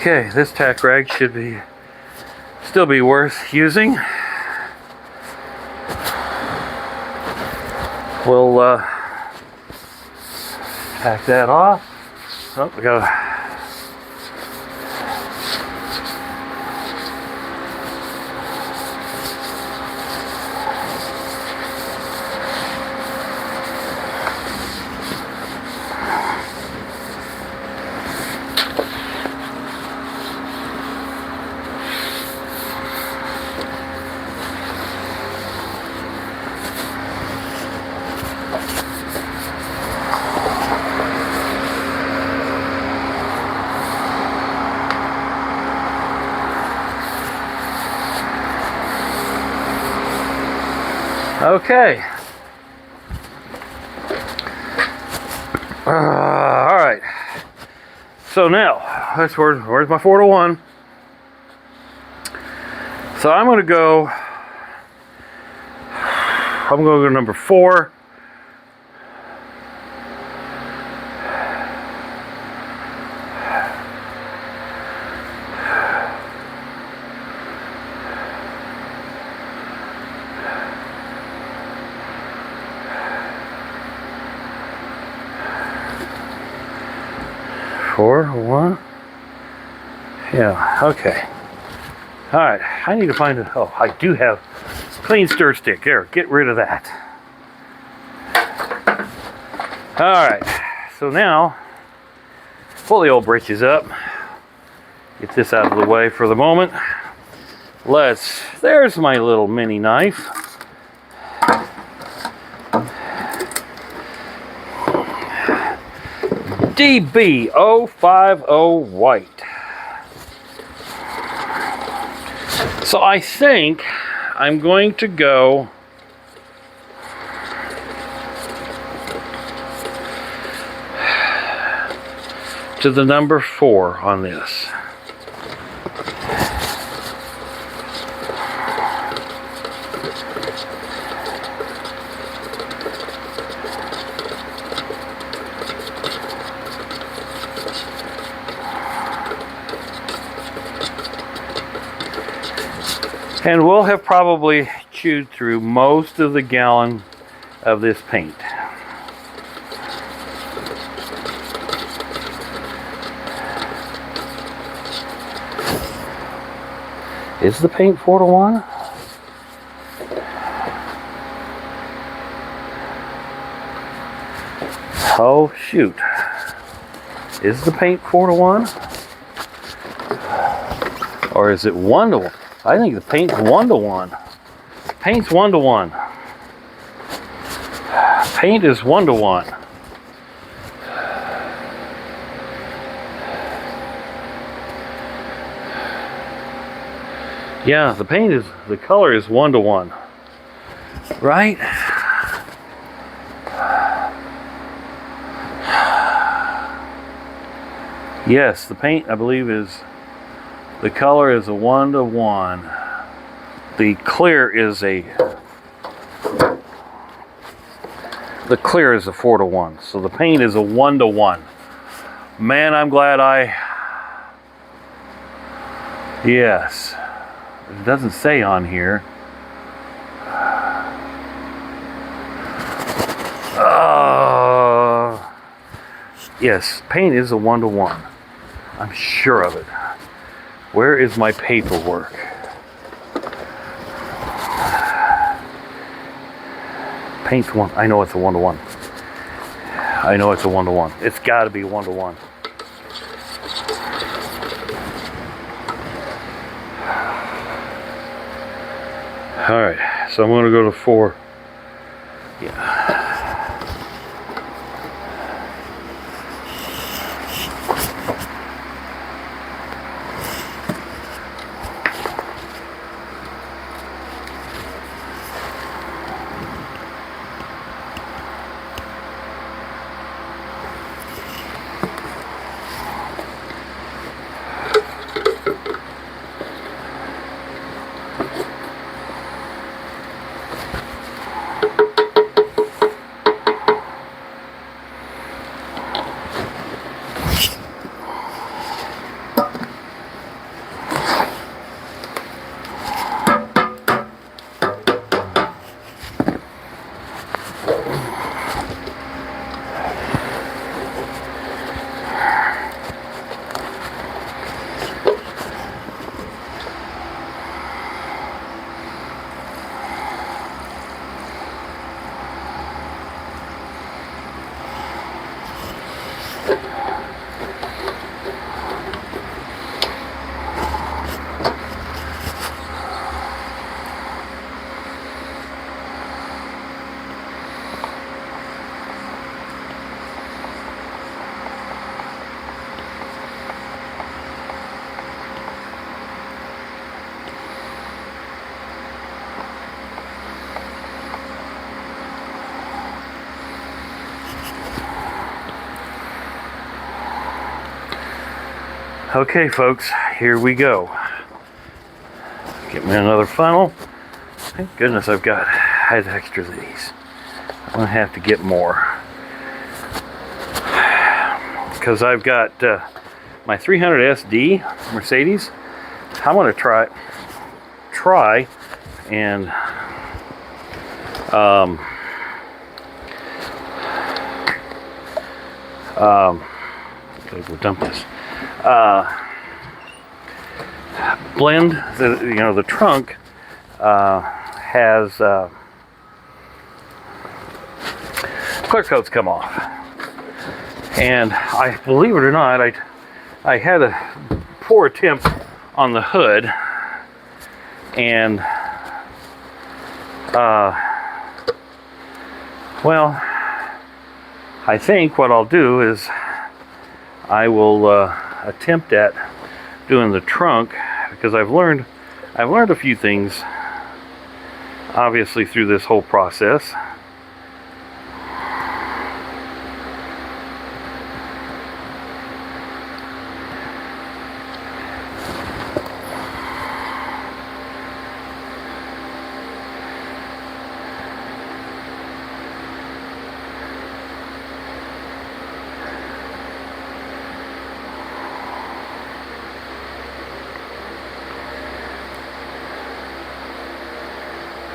Okay, this tack rag should still be worth using. We'll pack that off. Oh, we got Okay. All right. So now, where's my 4 to 1? So I'm going to go number 4. Four, 1. Yeah, okay. All right, I need to find a, oh, I do have clean stir stick. There, get rid of that. All right, so now, pull the old britches up. Get this out of the way for the moment. There's my little mini knife. DB050 white. So I think I'm going to go to the number 4 on this. And we'll have probably chewed through most of the gallon of this paint. Is the paint 4 to 1? Oh shoot. Is the paint 4 to 1? Or is it 1 to 1? I think the paint's 1 to 1. Paint's 1 to 1. Paint is 1 to 1. Yeah, the color is 1 to 1. Right? Yes, the paint, I believe, the color is a 1 to 1. The clear is a 4 to 1. So the paint is a 1 to 1. Man, I'm glad yes. It doesn't say on here. Yes, paint is a 1 to 1. I'm sure of it. Where is my paperwork? Paint's 1. I know it's a 1 to 1. I know it's a 1 to 1. It's got to be 1 to 1. All right, so I'm going to go to 4. Yeah. Okay, folks, here we go. Get me another funnel. Thank goodness I had extra of these. I'm gonna have to get more because I've got my 300 SD Mercedes. I want to try and okay, we'll dump this. Blend the trunk has clear coats come off, and I believe it or not, I had a poor attempt on the hood, and well, I think what I'll do is I will attempt at doing the trunk, because I've learned a few things obviously through this whole process.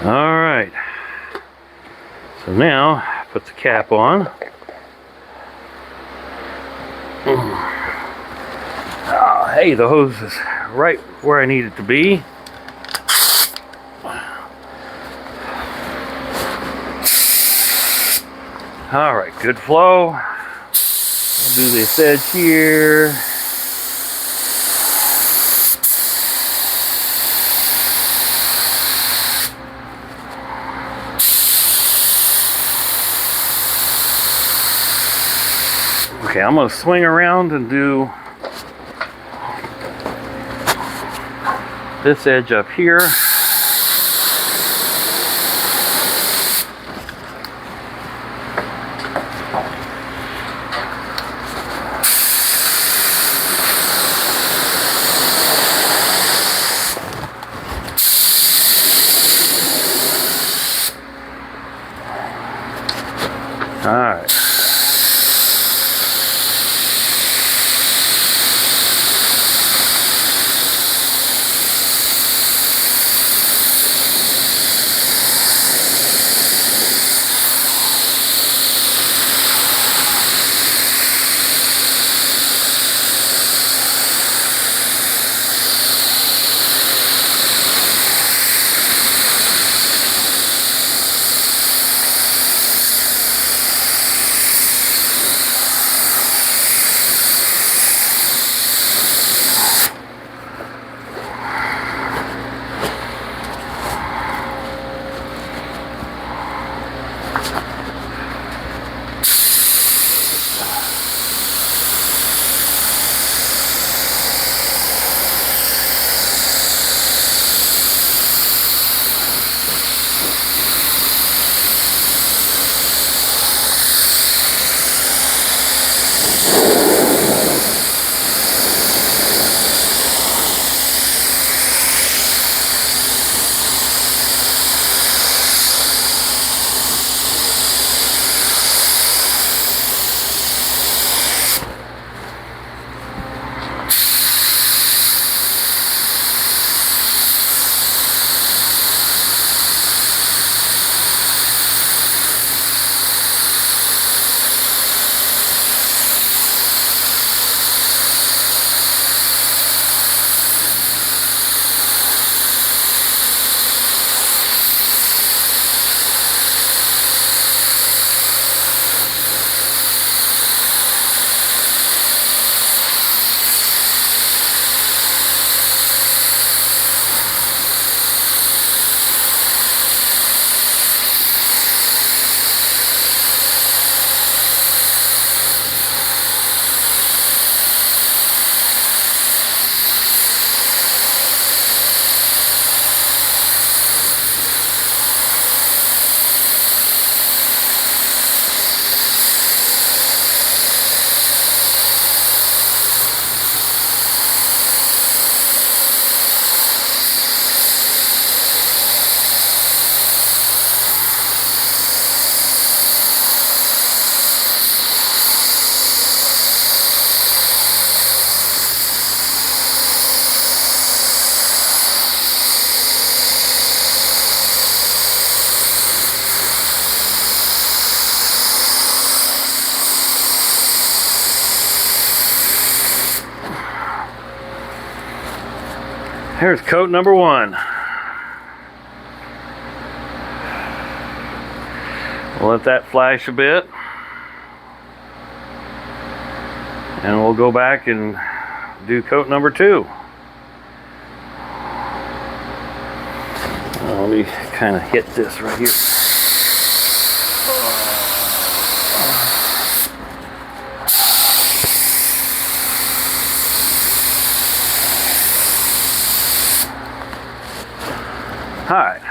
All right, so now put the cap on. Oh, hey, the hose is right where I need it to be. All right, good flow. We'll do this edge here. Okay, I'm going to swing around and do this edge up here. All right. Here's coat number 1. We'll let that flash a bit. And we'll go back and do coat number 2. Let me kind of hit this right here. All right.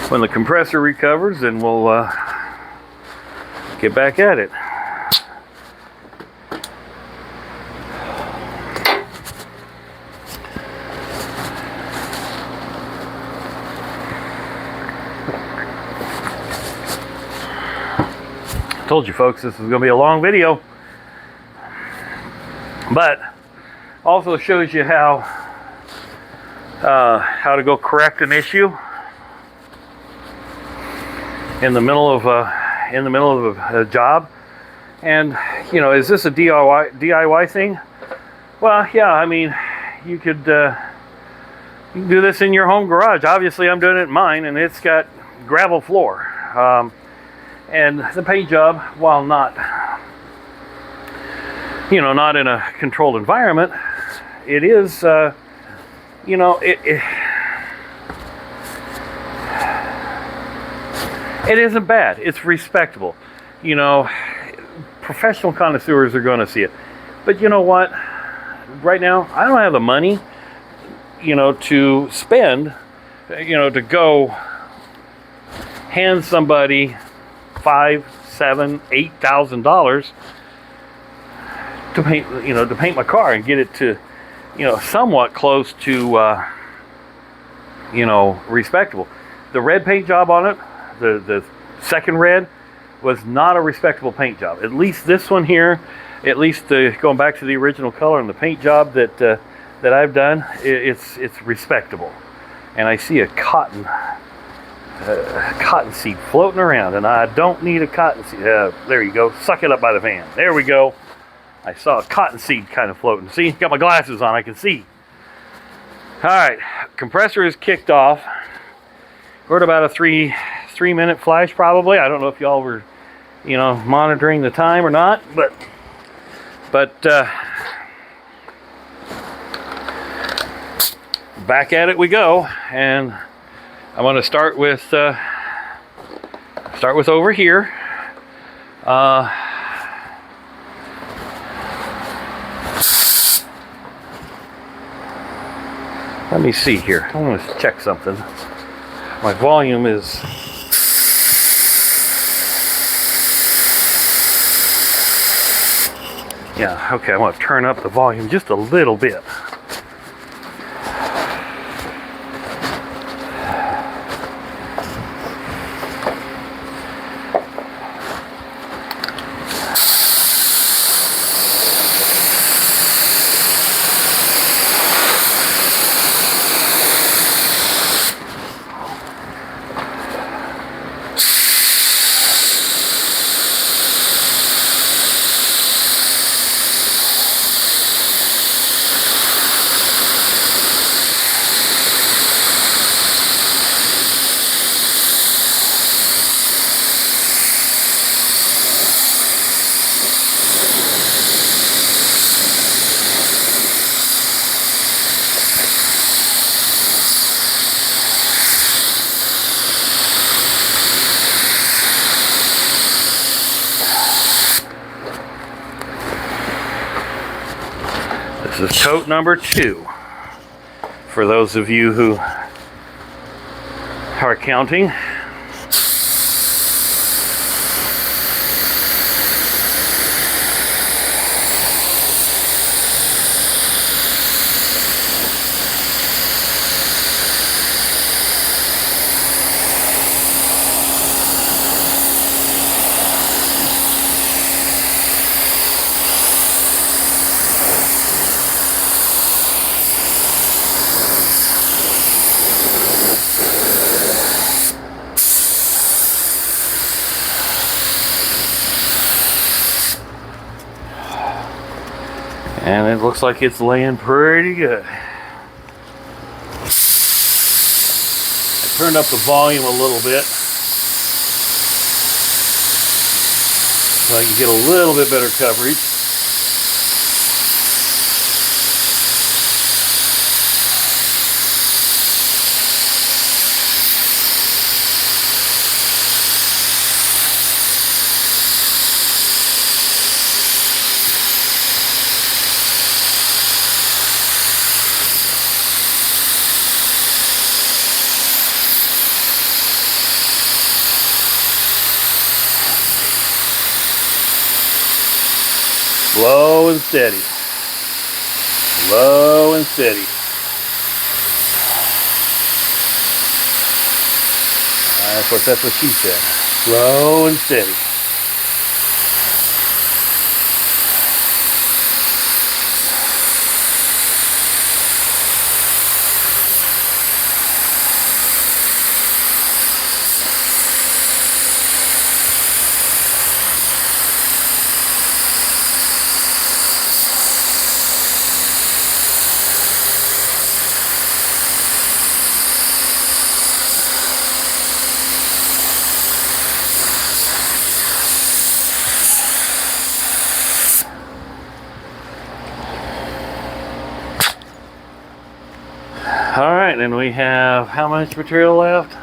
When the compressor recovers, then we'll get back at it. I told you folks this is going to be a long video, but also shows you how to go correct an issue in the middle of a job. And you know, is this a DIY thing? Well, yeah. I mean, you can do this in your home garage. Obviously, I'm doing it in mine, and it's got gravel floor. And the paint job, while not, you know, not in a controlled environment, it is, you know, it isn't bad. It's respectable. You know, professional connoisseurs are going to see it. But you know what? Right now, I don't have the money, you know, to spend, you know, to go hand somebody $5,000, $7,000, $8,000 to paint, you know, to paint my car and get it to, you know, somewhat close to, you know, respectable. The red paint job on it, the second red, was not a respectable paint job. At least this one here, at least going back to the original color and the paint job that I've done, it's respectable. And I see a cotton seed floating around, and I don't need a cotton seed. There you go. Suck it up by the fan. There we go. I saw a cotton seed kind of floating. See, got my glasses on. I can see. All right, compressor is kicked off. We're at about a three-minute flash probably. I don't know if y'all were, you know, monitoring the time or not, but back at it we go. And I'm going to start with over here. Let me see here. I'm going to check something. My volume is okay. I'm going to turn up the volume just a little bit. This is coat number 2. For those of you who are counting. And it looks like it's laying pretty good. I turned up the volume a little bit so I can get a little bit better coverage. Slow and steady. Slow and steady. Of course, that's what she said. Slow and steady. All right, and we have how much material left?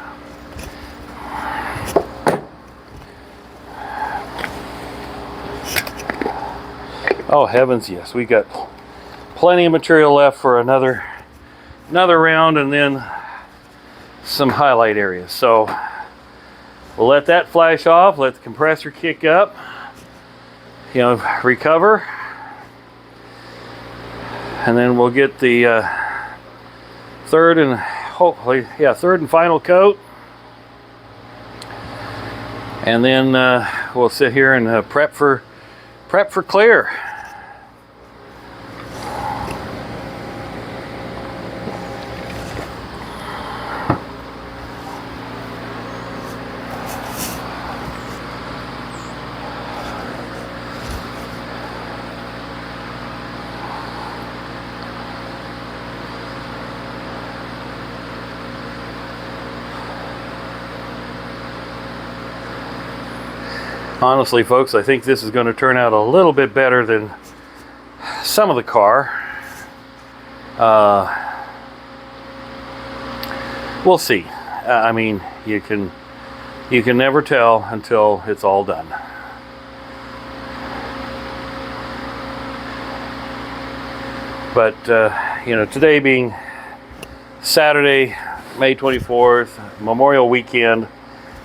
Oh heavens, yes, we got plenty of material left for another round, and then some highlight areas. So we'll let that flash off, let the compressor kick up, recover, and then we'll get the third and final coat, and then we'll sit here and prep for clear. Honestly, folks, I think this is going to turn out a little bit better than some of the car. We'll see. I mean, you can never tell until it's all done. But today being Saturday, May 24th, Memorial Weekend.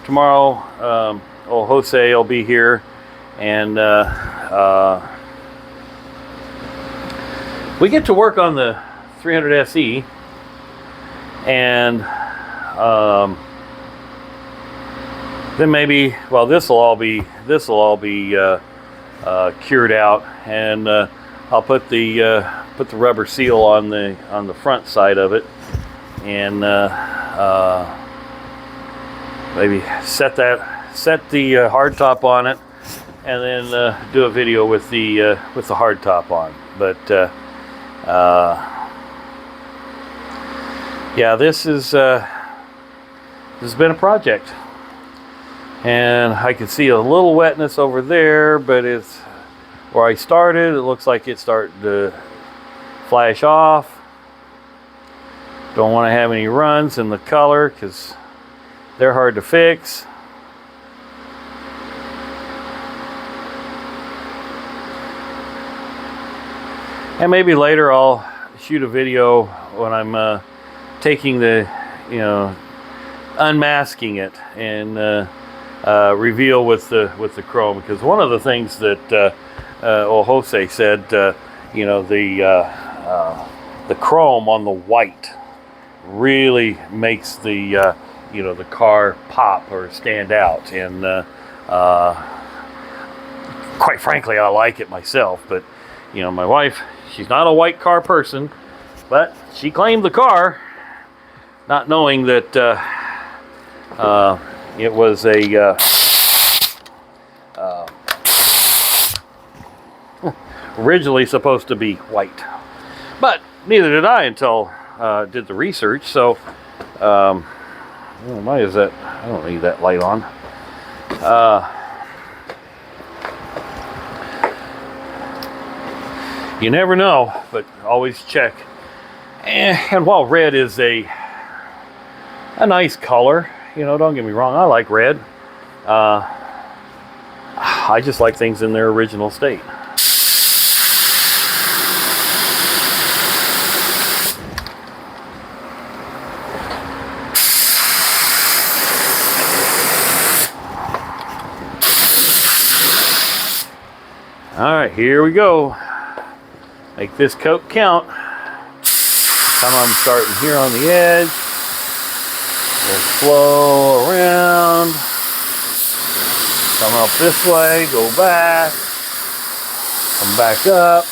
Tomorrow, Jose will be here, and we get to work on the 300 SE, and then maybe, well, this will all be cured out, and I'll put the rubber seal on the front side of it, and maybe set the hard top on it, and then do a video with the hard top on. But yeah, this has been a project, and I can see a little wetness over there, but it's where I started. It looks like it's starting to flash off. Don't want to have any runs in the color because they're hard to fix. And maybe later I'll shoot a video when I'm taking unmasking it and reveal with the chrome, because one of the things that Jose said, the chrome on the white really makes the car pop or stand out, and quite frankly, I like it myself. But my wife, she's not a white car person, but she claimed the car, not knowing that it was a originally supposed to be white. But neither did I until did the research. So why is that? I don't need that light on. You never know, but always check. And while red is a nice color, you know, don't get me wrong, I like red. I just like things in their original state. All right, here we go. Make this coat count. I'm starting here on the edge. We'll flow around. Come up this way, go back. Come back up.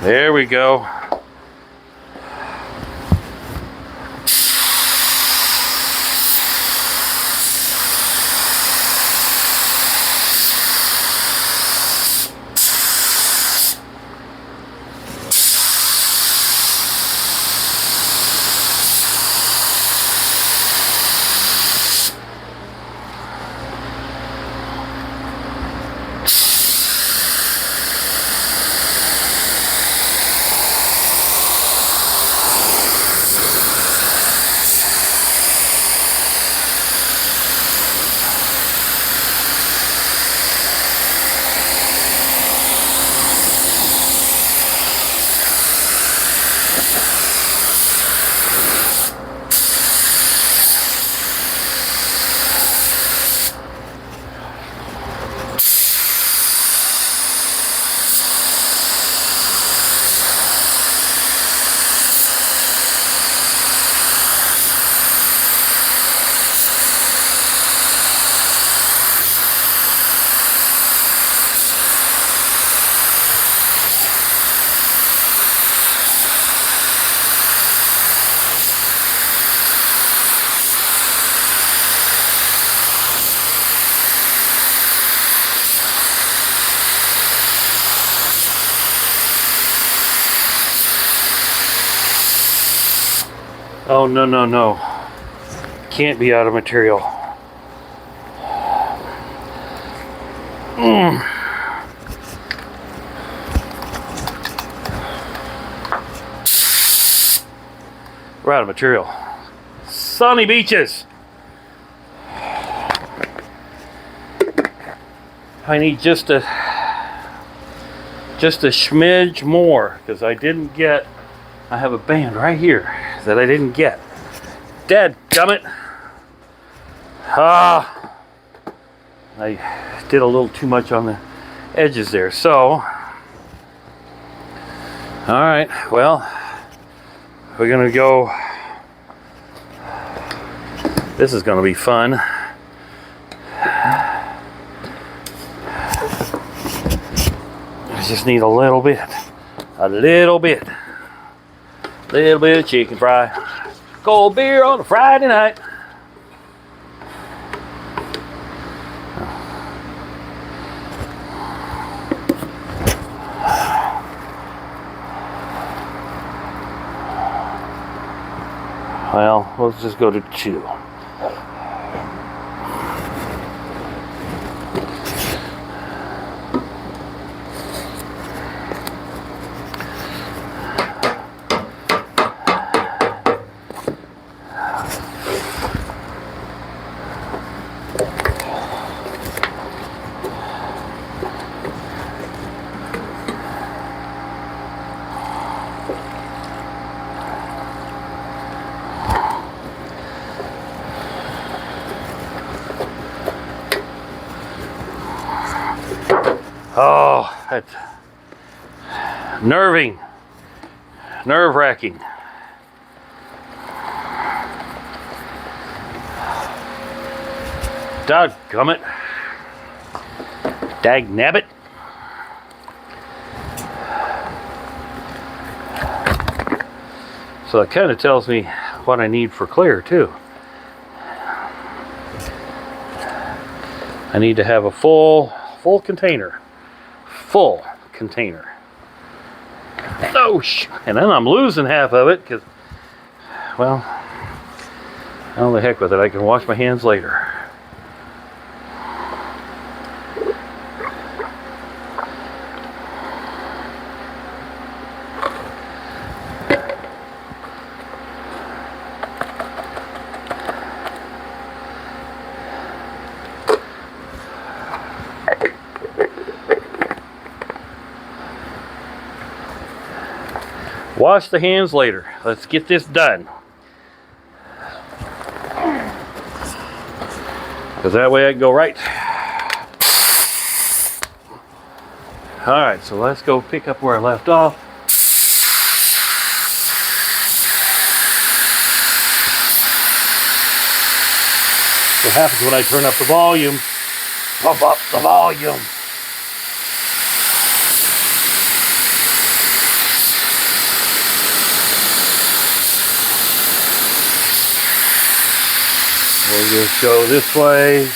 There we go. Oh, no, no, no. Can't be out of material. We're out of material. Sunny beaches. I need just a smidge more because I didn't get. I have a band right here that I didn't get. Dadgummit. I did a little too much on the edges there. So, all right. Well, we're gonna go. This is gonna be fun. I just need a little bit of chicken fry. Cold beer on a Friday night. Well, let's just go to 2. Oh, that's nerve-wracking. Daggummit. Dagnabbit. So that kind of tells me what I need for clear too. I need to have a full container. Full container. Oh, and then I'm losing half of it because, well, oh, the heck with it. I can wash my hands later. Wash the hands later. Let's get this done. Because that way I can go right. Alright, so let's go pick up where I left off. What happens when I turn up the volume? Pump up the volume. We'll just go this way.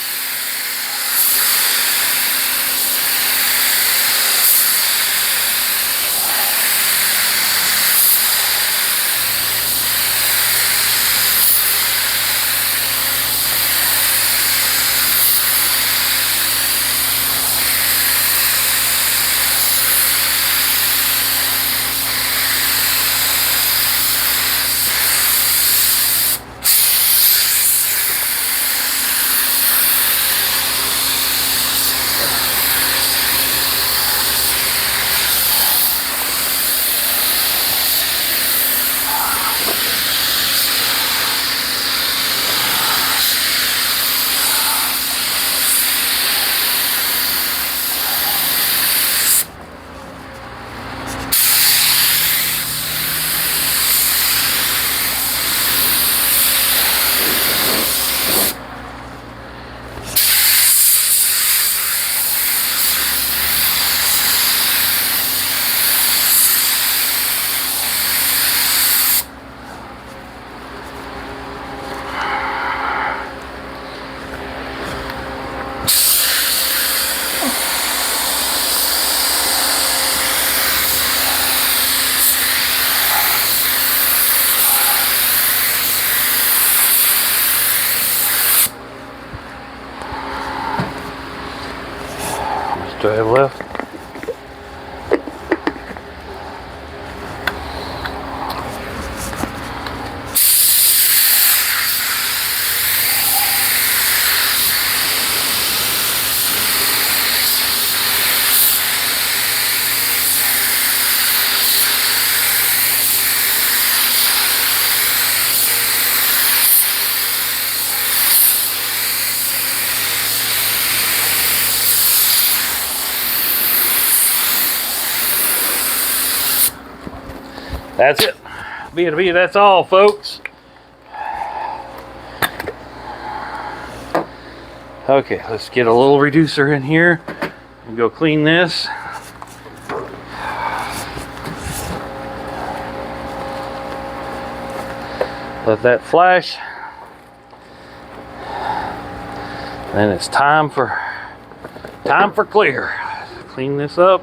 Do I have left? That's it. B2B, that's all, folks. Okay, let's get a little reducer in here and go clean this. Let that flash. Then it's time for clear. Clean this up.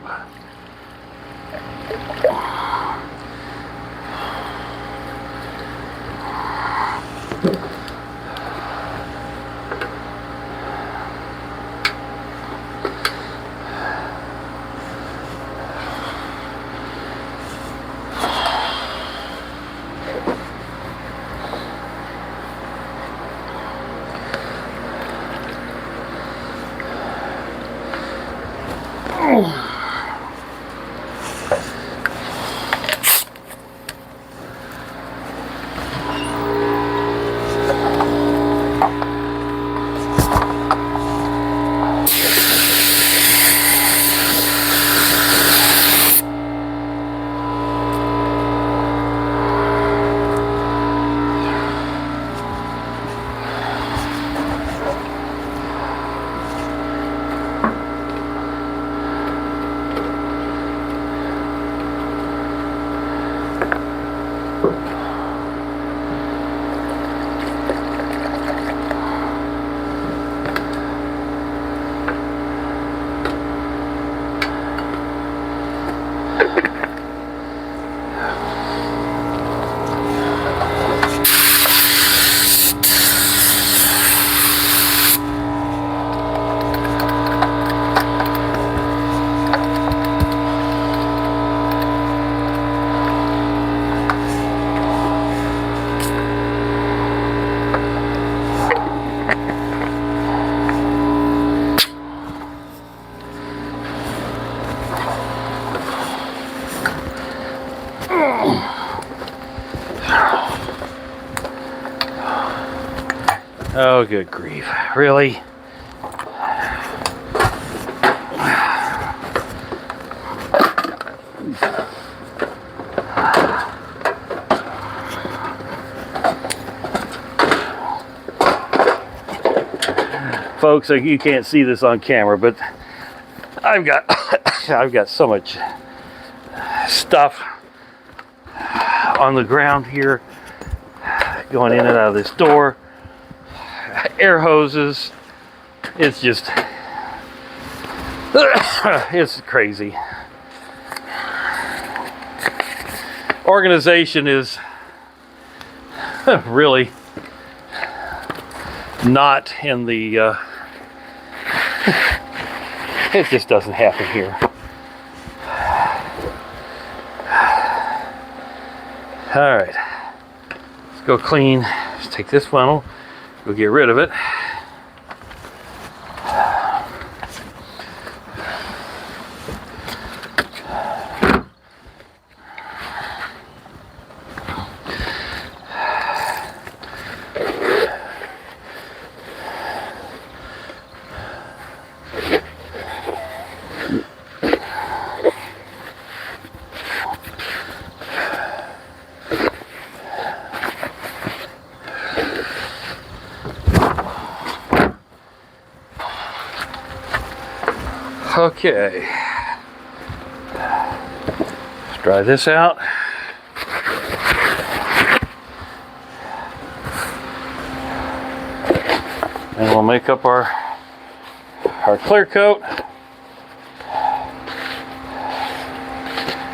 Oh, good grief. Really? Folks, you can't see this on camera, but I've got I've got so much stuff on the ground here going in and out of this door. Air hoses. It's just it's crazy. Organization is really not in the it just doesn't happen here. All right, let's go clean. Let's take this funnel, we'll get rid of it. Okay, let's dry this out. And we'll make up our clear coat.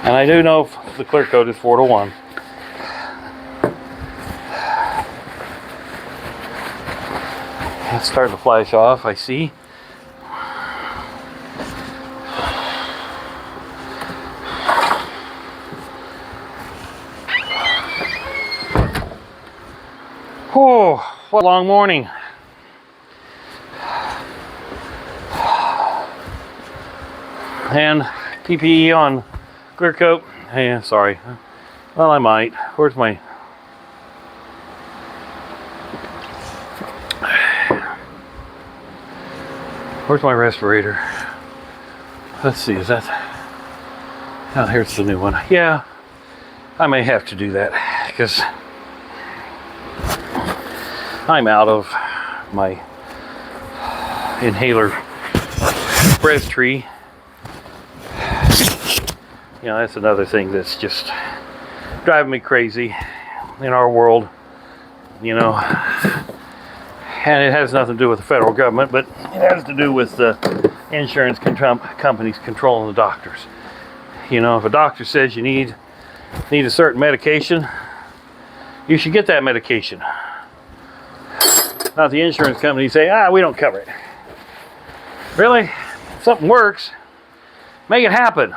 And I do know the clear coat is 4-to-1. It's starting to flash off, I see. Oh, what a long morning. And PPE on clear coat. Hey, sorry. Well, I might. Where's my respirator? Let's see, is that... Oh, here's the new one. Yeah, I may have to do that because I'm out of my inhaler breath tree. You know, that's another thing that's just driving me crazy in our world, you know. And it has nothing to do with the federal government, but it has to do with the insurance companies controlling the doctors. You know, if a doctor says you need a certain medication, you should get that medication. Not the insurance company say, we don't cover it. Really? If something works, make it happen.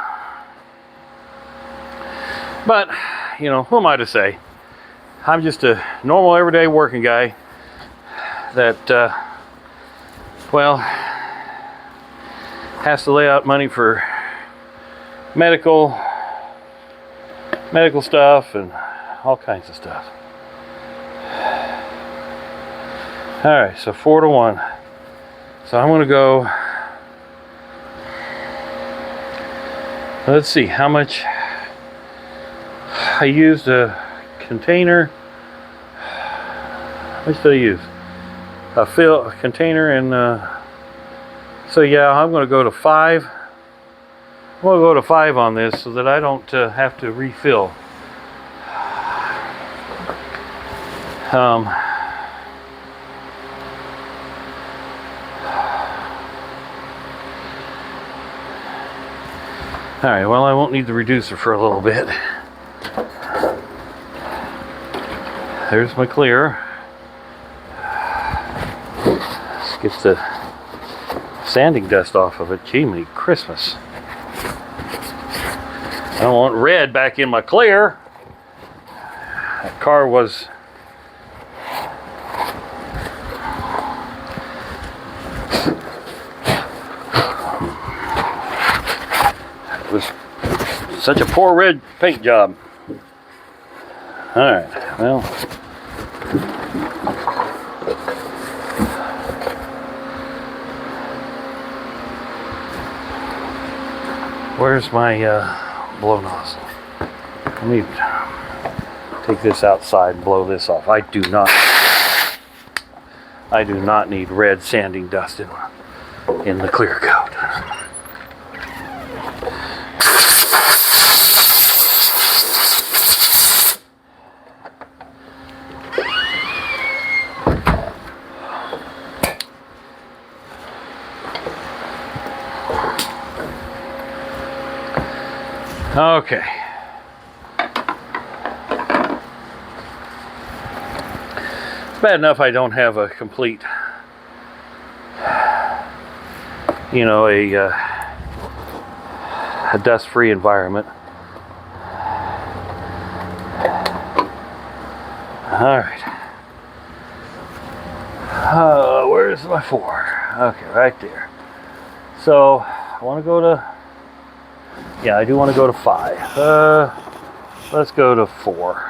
But, you know, who am I to say? I'm just a normal, everyday working guy that, well, has to lay out money for medical stuff and all kinds of stuff. All right, so 4-to-1. So I'm gonna go, let's see how much I used a container. How much did I use? A container and so yeah, I'm gonna go to 5. I'm gonna go to 5 on this so that I don't have to refill. All right, well, I won't need the reducer for a little bit. There's my clear. Let's get the sanding dust off of it. Jiminy Christmas. I don't want red back in my clear. That car was such a poor red paint job. All right, well, Where's my blow nozzle? Let me take this outside and blow this off. I do not need red sanding dust in the clear coat. Okay. It's bad enough I don't have a complete, you know, a dust-free environment. All right. Where's my 4? Okay, right there. So I want to go to. Yeah, I do want to go to 5. Let's go to 4.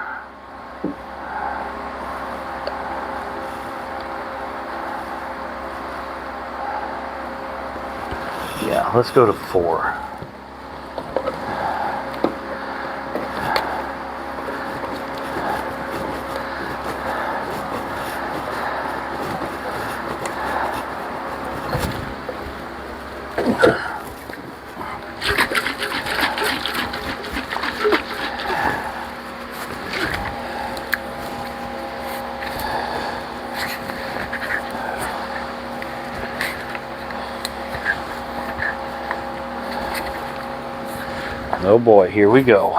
Yeah, let's go to 4. Oh boy, here we go.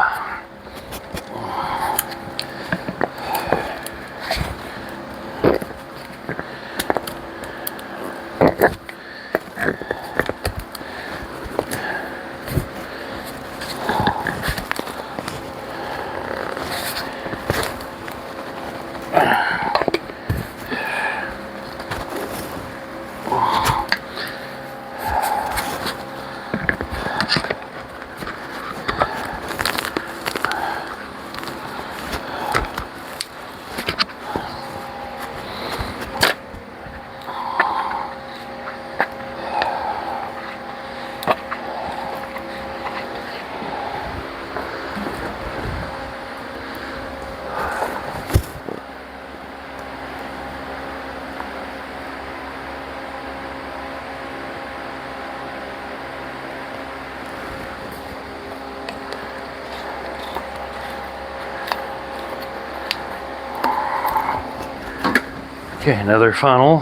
Okay, another funnel.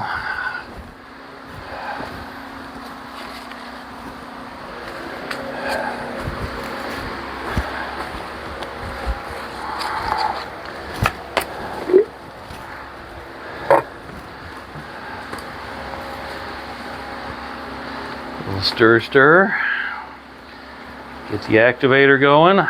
A little stir. Get the activator going.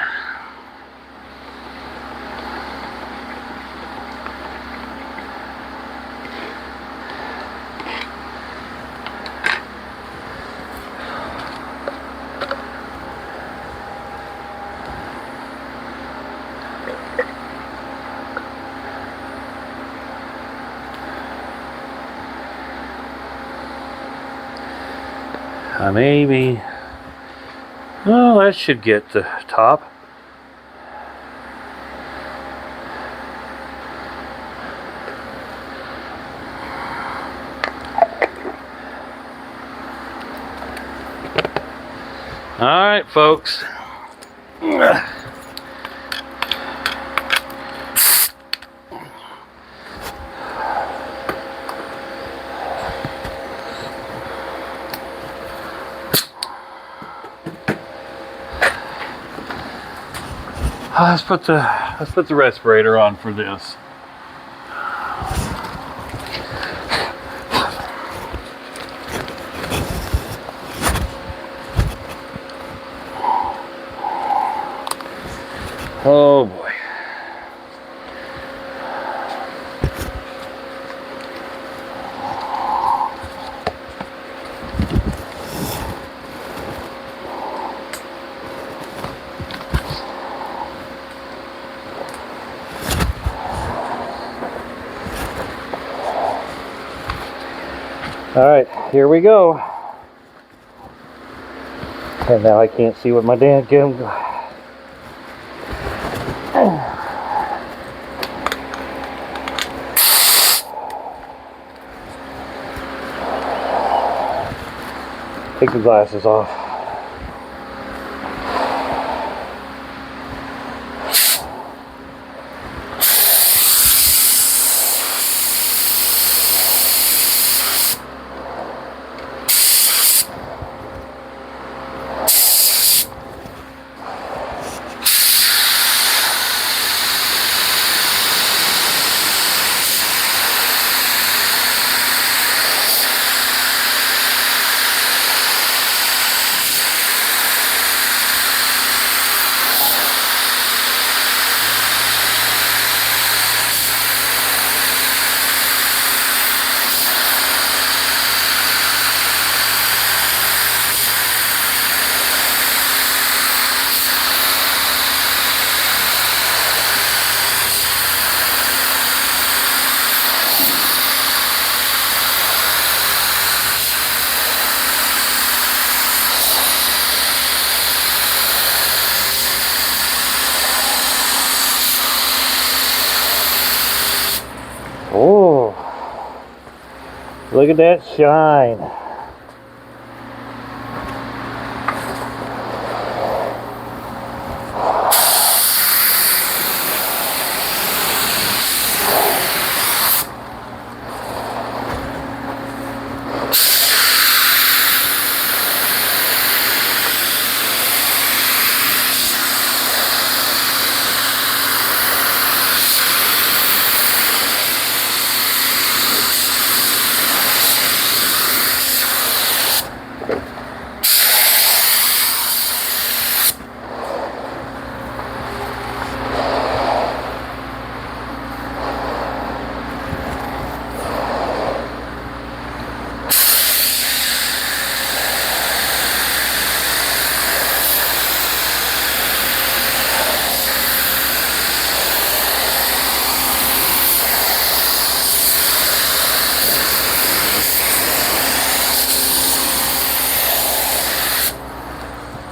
Maybe. Oh, that should get the top. All right, folks. Let's put the respirator on for this. Oh boy. All right, here we go. And now I can't see what my dad gave him. Take the glasses off. Oh, look at that shine.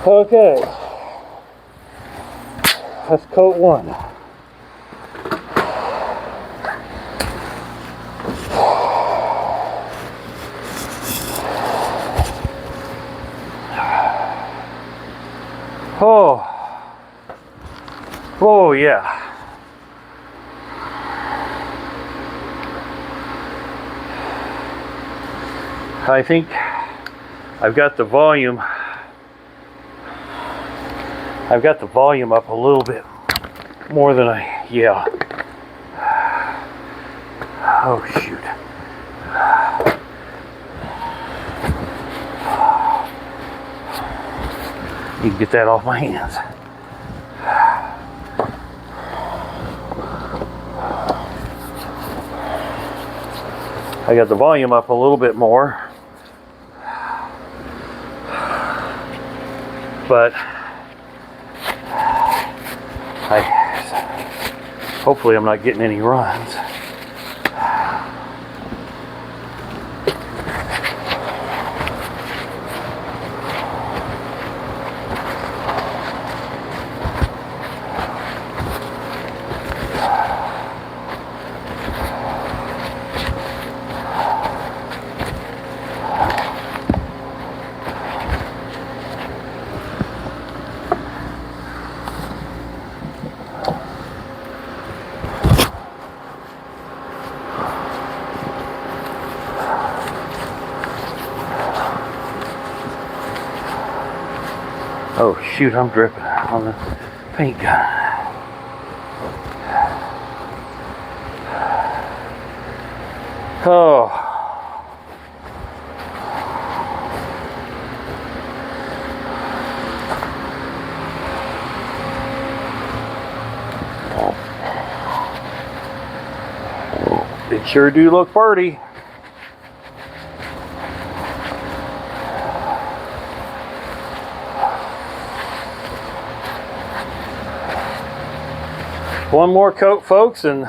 Okay, that's coat one. Oh yeah. I think I've got the volume up a little bit more than yeah. Oh shoot. You can get that off my hands. I got the volume up a little bit more, but hopefully I'm not getting any runs. Oh shoot, I'm dripping on the paint gun. Oh. It sure do look pretty. One more coat, folks, and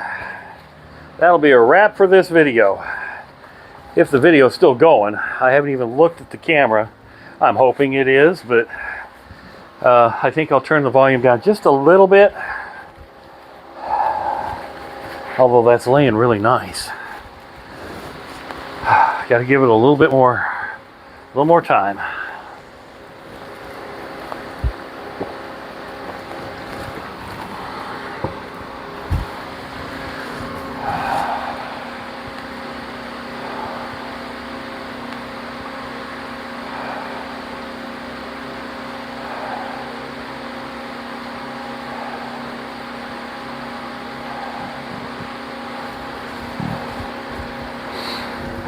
that'll be a wrap for this video. If the video's still going, I haven't even looked at the camera. I'm hoping it is, but I think I'll turn the volume down just a little bit, although that's laying really nice. Got to give it a little more time.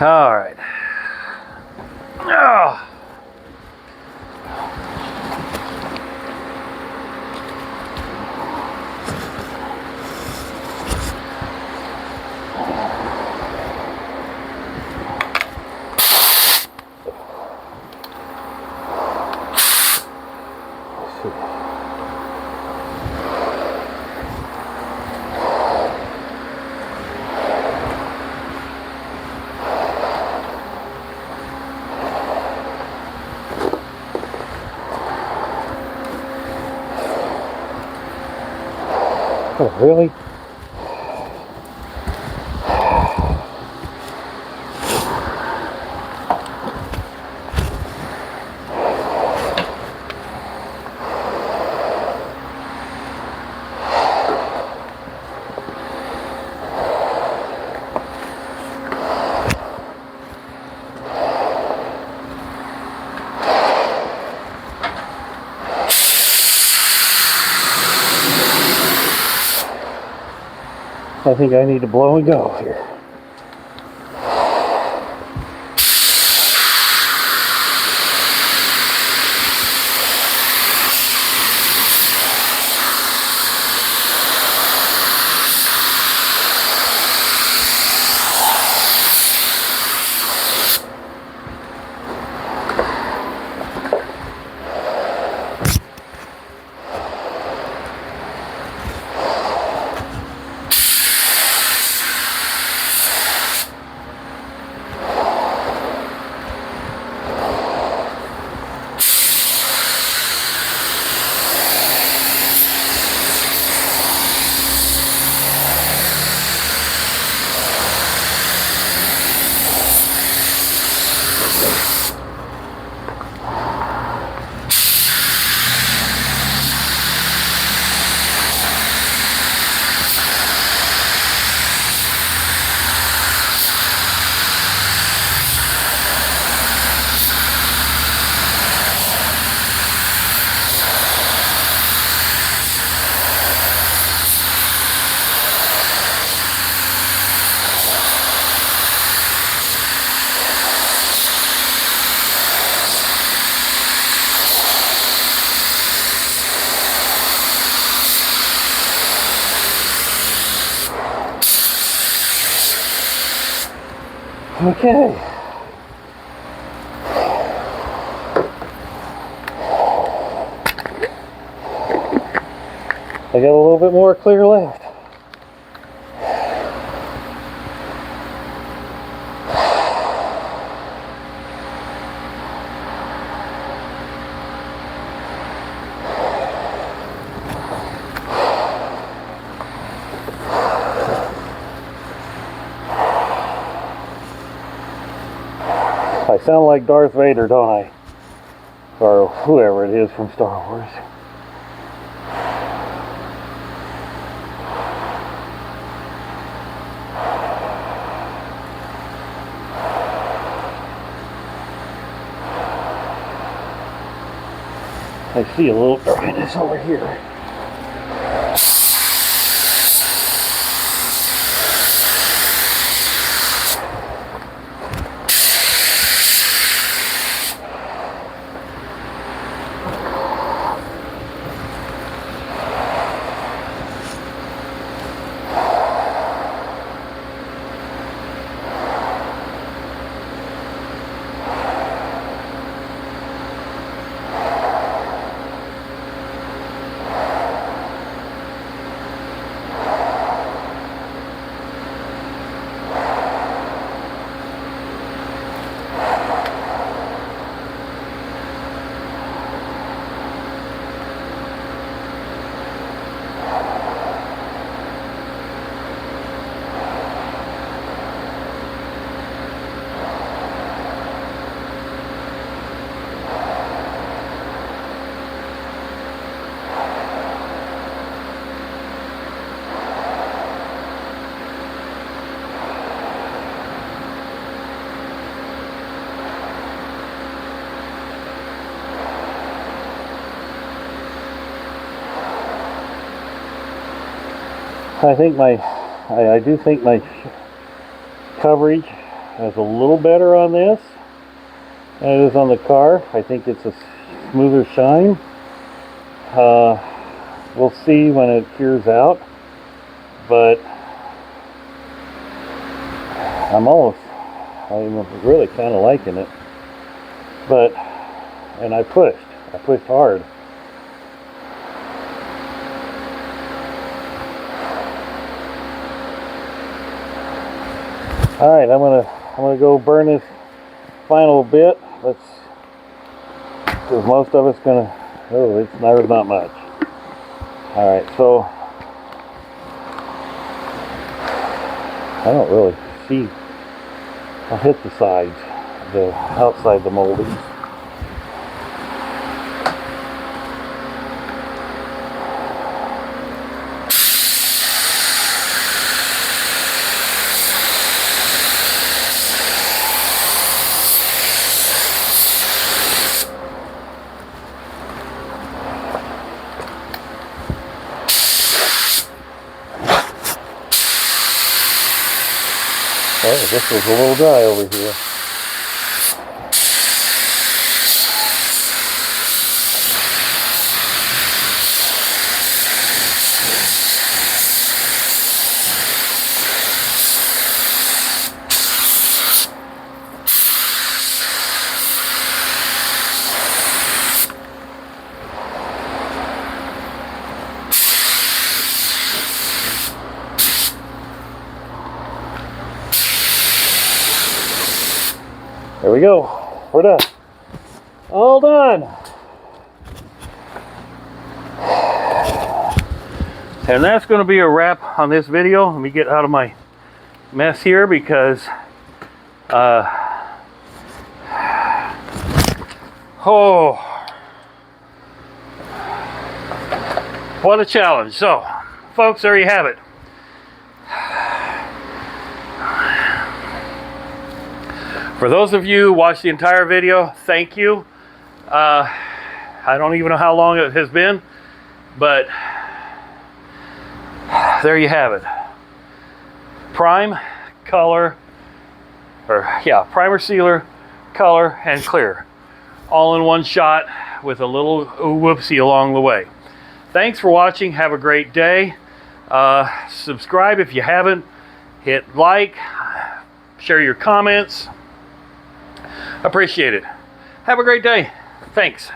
All right. Oh. Oh, really? I think I need to blow and go here. Okay. I got a little bit more clear left. I sound like Darth Vader, don't I? Or whoever it is from Star Wars. I see a little dryness over here. I do think my coverage is a little better on this than it is on the car. I think it's a smoother shine. We'll see when it cures out, but I'm really kind of liking it. But, and I pushed hard. All right, I'm gonna go burn this final bit. Because most of it's gonna. Oh, there's not much. All right, so I don't really see. I'll hit the sides, the outside the moldings. Oh, this was a little dry over here. There we go. We're done. All done. And that's going to be a wrap on this video. Let me get out of my mess here because oh, what a challenge. So folks, there you have it. For those of you who watched the entire video, thank you. I don't even know how long it has been, but there you have it. Prime, color, primer, sealer, color, and clear. All in one shot with a little whoopsie along the way. Thanks for watching. Have a great day. Subscribe if you haven't. Hit like. Share your comments. Appreciate it. Have a great day. Thanks.